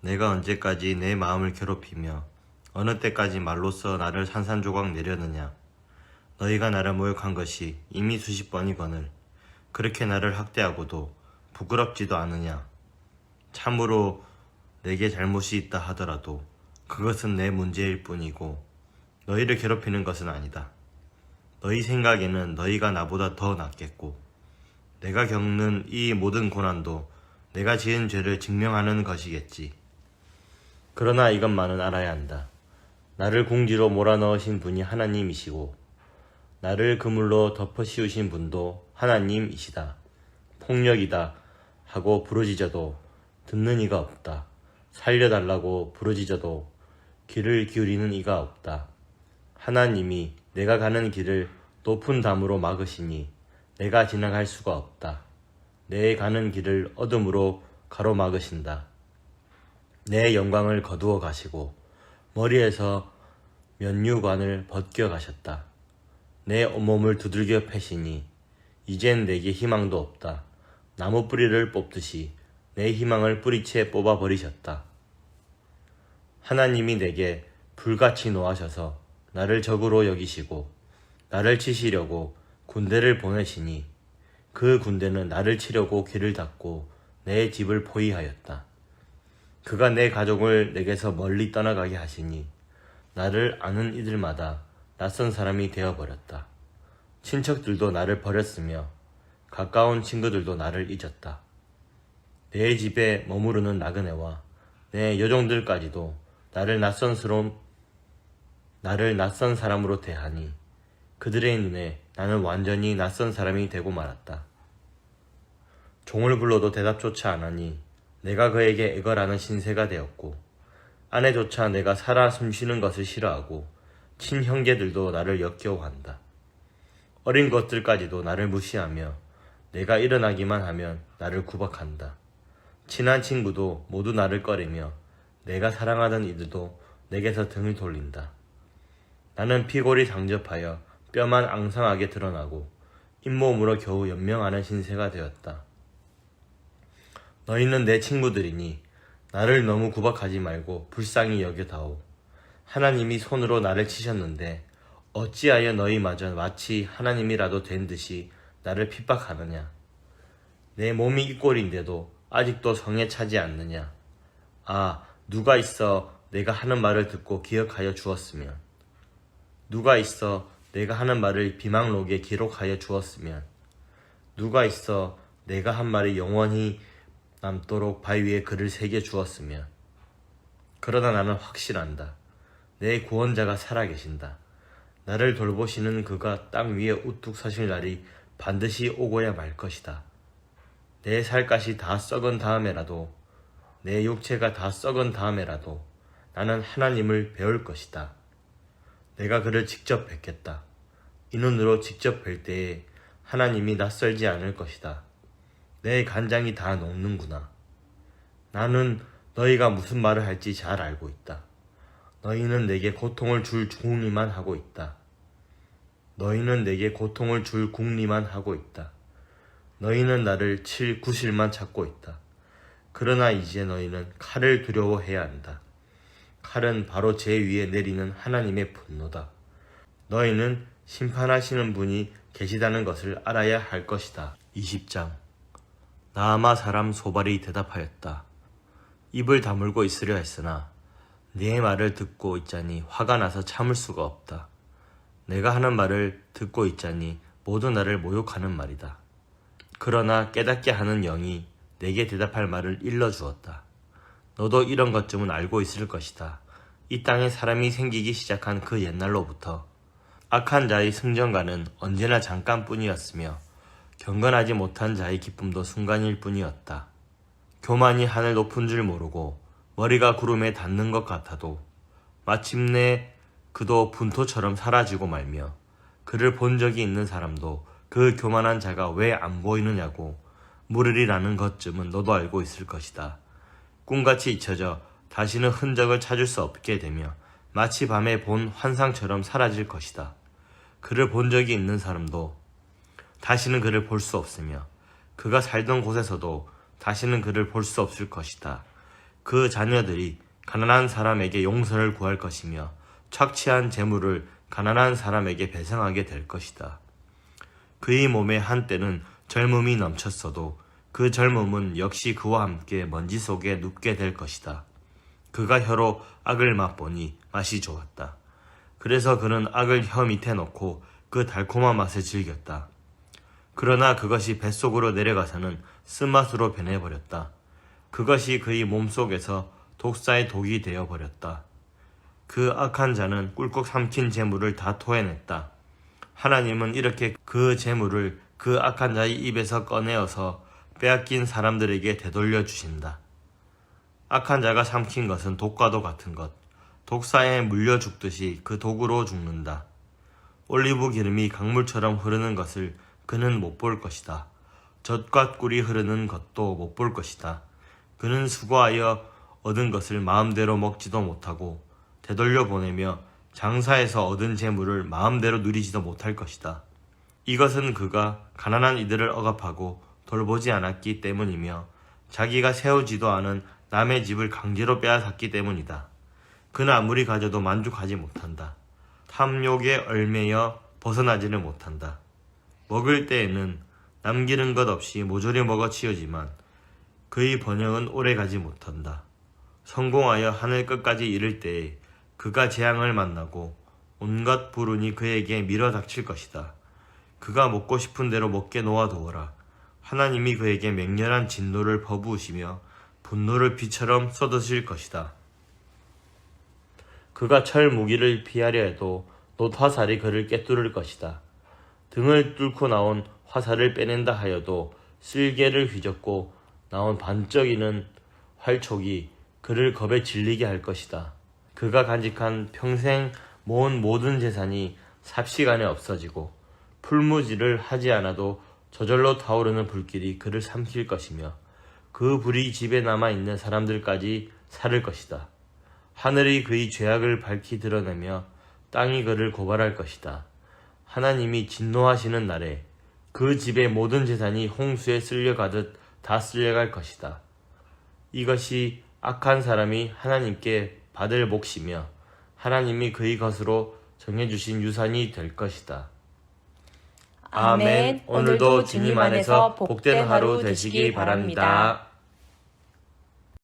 내가 언제까지 내 마음을 괴롭히며 어느 때까지 말로써 나를 산산조각 내려느냐. 너희가 나를 모욕한 것이 이미 수십 번이거늘 그렇게 나를 학대하고도 부끄럽지도 않으냐. 참으로 내게 잘못이 있다 하더라도 그것은 내 문제일 뿐이고 너희를 괴롭히는 것은 아니다. 너희 생각에는 너희가 나보다 더 낫겠고 내가 겪는 이 모든 고난도 내가 지은 죄를 증명하는 것이겠지. 그러나 이것만은 알아야 한다. 나를 궁지로 몰아넣으신 분이 하나님이시고 나를 그물로 덮어 씌우신 분도 하나님이시다. 폭력이다 하고 부르짖어도 듣는 이가 없다. 살려달라고 부르짖어도 귀를 기울이는 이가 없다. 하나님이 내가 가는 길을 높은 담으로 막으시니 내가 지나갈 수가 없다. 내 가는 길을 어둠으로 가로막으신다. 내 영광을 거두어 가시고 머리에서 면류관을 벗겨 가셨다. 내 온몸을 두들겨 패시니 이젠 내게 희망도 없다. 나무 뿌리를 뽑듯이 내 희망을 뿌리채 뽑아버리셨다. 하나님이 내게 불같이 노하셔서 나를 적으로 여기시고 나를 치시려고 군대를 보내시니 그 군대는 나를 치려고 길을 닫고 내 집을 포위하였다. 그가 내 가족을 내게서 멀리 떠나가게 하시니 나를 아는 이들마다 낯선 사람이 되어버렸다. 친척들도 나를 버렸으며 가까운 친구들도 나를 잊었다. 내 집에 머무르는 나그네와 내 여종들까지도 나를 낯선 사람으로 대하니 그들의 눈에 나는 완전히 낯선 사람이 되고 말았다. 종을 불러도 대답조차 안하니 내가 그에게 애걸하는 신세가 되었고 아내조차 내가 살아 숨쉬는 것을 싫어하고 친형제들도 나를 역겨워한다. 어린 것들까지도 나를 무시하며 내가 일어나기만 하면 나를 구박한다. 친한 친구도 모두 나를 꺼리며 내가 사랑하던 이들도 내게서 등을 돌린다. 나는 피골이 상접하여 뼈만 앙상하게 드러나고 잇몸으로 겨우 연명하는 신세가 되었다. 너희는 내 친구들이니 나를 너무 구박하지 말고 불쌍히 여겨다오. 하나님이 손으로 나를 치셨는데 어찌하여 너희마저 마치 하나님이라도 된 듯이 나를 핍박하느냐. 내 몸이 이 꼴인데도 아직도 성에 차지 않느냐. 아, 누가 있어 내가 하는 말을 듣고 기억하여 주었으면. 누가 있어 내가 하는 말을 비망록에 기록하여 주었으면. 누가 있어 내가 한 말이 영원히 남도록 바위에 글을 새겨 주었으면. 그러나 나는 확실한다. 내 구원자가 살아계신다. 나를 돌보시는 그가 땅 위에 우뚝 서실 날이 반드시 오고야 말 것이다. 내 살갗이 다 썩은 다음에라도, 내 육체가 다 썩은 다음에라도 나는 하나님을 배울 것이다. 내가 그를 직접 뵙겠다. 이 눈으로 직접 뵐 때에 하나님이 낯설지 않을 것이다. 내 간장이 다 녹는구나. 나는 너희가 무슨 말을 할지 잘 알고 있다. 너희는 내게 고통을 줄 궁리만 하고 있다. 너희는 내게 고통을 줄 궁리만 하고 있다. 너희는 나를 칠 구실만 찾고 있다. 그러나 이제 너희는 칼을 두려워해야 한다. 칼은 바로 제 위에 내리는 하나님의 분노다. 너희는 심판하시는 분이 계시다는 것을 알아야 할 것이다. 20장 나아마 사람 소발이 대답하였다. 입을 다물고 있으려 했으나 네 말을 듣고 있자니 화가 나서 참을 수가 없다. 내가 하는 말을 듣고 있자니 모두 나를 모욕하는 말이다. 그러나 깨닫게 하는 영이 내게 대답할 말을 일러주었다. 너도 이런 것쯤은 알고 있을 것이다. 이 땅에 사람이 생기기 시작한 그 옛날로부터 악한 자의 승전가는 언제나 잠깐뿐이었으며 경건하지 못한 자의 기쁨도 순간일 뿐이었다. 교만이 하늘 높은 줄 모르고 머리가 구름에 닿는 것 같아도 마침내 그도 분토처럼 사라지고 말며 그를 본 적이 있는 사람도 그 교만한 자가 왜 안 보이느냐고 물으리라는 것쯤은 너도 알고 있을 것이다. 꿈같이 잊혀져 다시는 흔적을 찾을 수 없게 되며 마치 밤에 본 환상처럼 사라질 것이다. 그를 본 적이 있는 사람도 다시는 그를 볼 수 없으며 그가 살던 곳에서도 다시는 그를 볼 수 없을 것이다. 그 자녀들이 가난한 사람에게 용서를 구할 것이며 착취한 재물을 가난한 사람에게 배상하게 될 것이다. 그의 몸에 한때는 젊음이 넘쳤어도 그 젊음은 역시 그와 함께 먼지 속에 눕게 될 것이다. 그가 혀로 악을 맛보니 맛이 좋았다. 그래서 그는 악을 혀 밑에 넣고 그 달콤한 맛을 즐겼다. 그러나 그것이 뱃속으로 내려가서는 쓴맛으로 변해버렸다. 그것이 그의 몸속에서 독사의 독이 되어버렸다. 그 악한 자는 꿀꺽 삼킨 재물을 다 토해냈다. 하나님은 이렇게 그 재물을 그 악한 자의 입에서 꺼내어서 빼앗긴 사람들에게 되돌려 주신다. 악한 자가 삼킨 것은 독과도 같은 것, 독사에 물려 죽듯이 그 독으로 죽는다. 올리브 기름이 강물처럼 흐르는 것을 그는 못 볼 것이다. 젖과 꿀이 흐르는 것도 못 볼 것이다. 그는 수고하여 얻은 것을 마음대로 먹지도 못하고 되돌려 보내며 장사해서 얻은 재물을 마음대로 누리지도 못할 것이다. 이것은 그가 가난한 이들을 억압하고 돌보지 않았기 때문이며 자기가 세우지도 않은 남의 집을 강제로 빼앗았기 때문이다. 그는 아무리 가져도 만족하지 못한다. 탐욕에 얽매여 벗어나지를 못한다. 먹을 때에는 남기는 것 없이 모조리 먹어 치우지만 그의 번영은 오래가지 못한다. 성공하여 하늘 끝까지 이를 때에 그가 재앙을 만나고 온갖 불운이 그에게 밀어닥칠 것이다. 그가 먹고 싶은 대로 먹게 놓아두어라. 하나님이 그에게 맹렬한 진노를 퍼부으시며 분노를 비처럼 쏟으실 것이다. 그가 철 무기를 피하려 해도 놋 화살이 그를 꿰뚫을 것이다. 등을 뚫고 나온 화살을 빼낸다 하여도 쓸개를 휘젓고 나온 반짝이는 활촉이 그를 겁에 질리게 할 것이다. 그가 간직한 평생 모은 모든 재산이 삽시간에 없어지고 풀무지를 하지 않아도 저절로 타오르는 불길이 그를 삼킬 것이며 그 불이 집에 남아있는 사람들까지 살을 것이다. 하늘이 그의 죄악을 밝히 드러내며 땅이 그를 고발할 것이다. 하나님이 진노하시는 날에 그 집의 모든 재산이 홍수에 쓸려가듯 다 쓸려갈 것이다. 이것이 악한 사람이 하나님께 받을 몫이며 하나님이 그의 것으로 정해주신 유산이 될 것이다. 아멘. 오늘도 주님 안에서 복된 하루 되시기 바랍니다.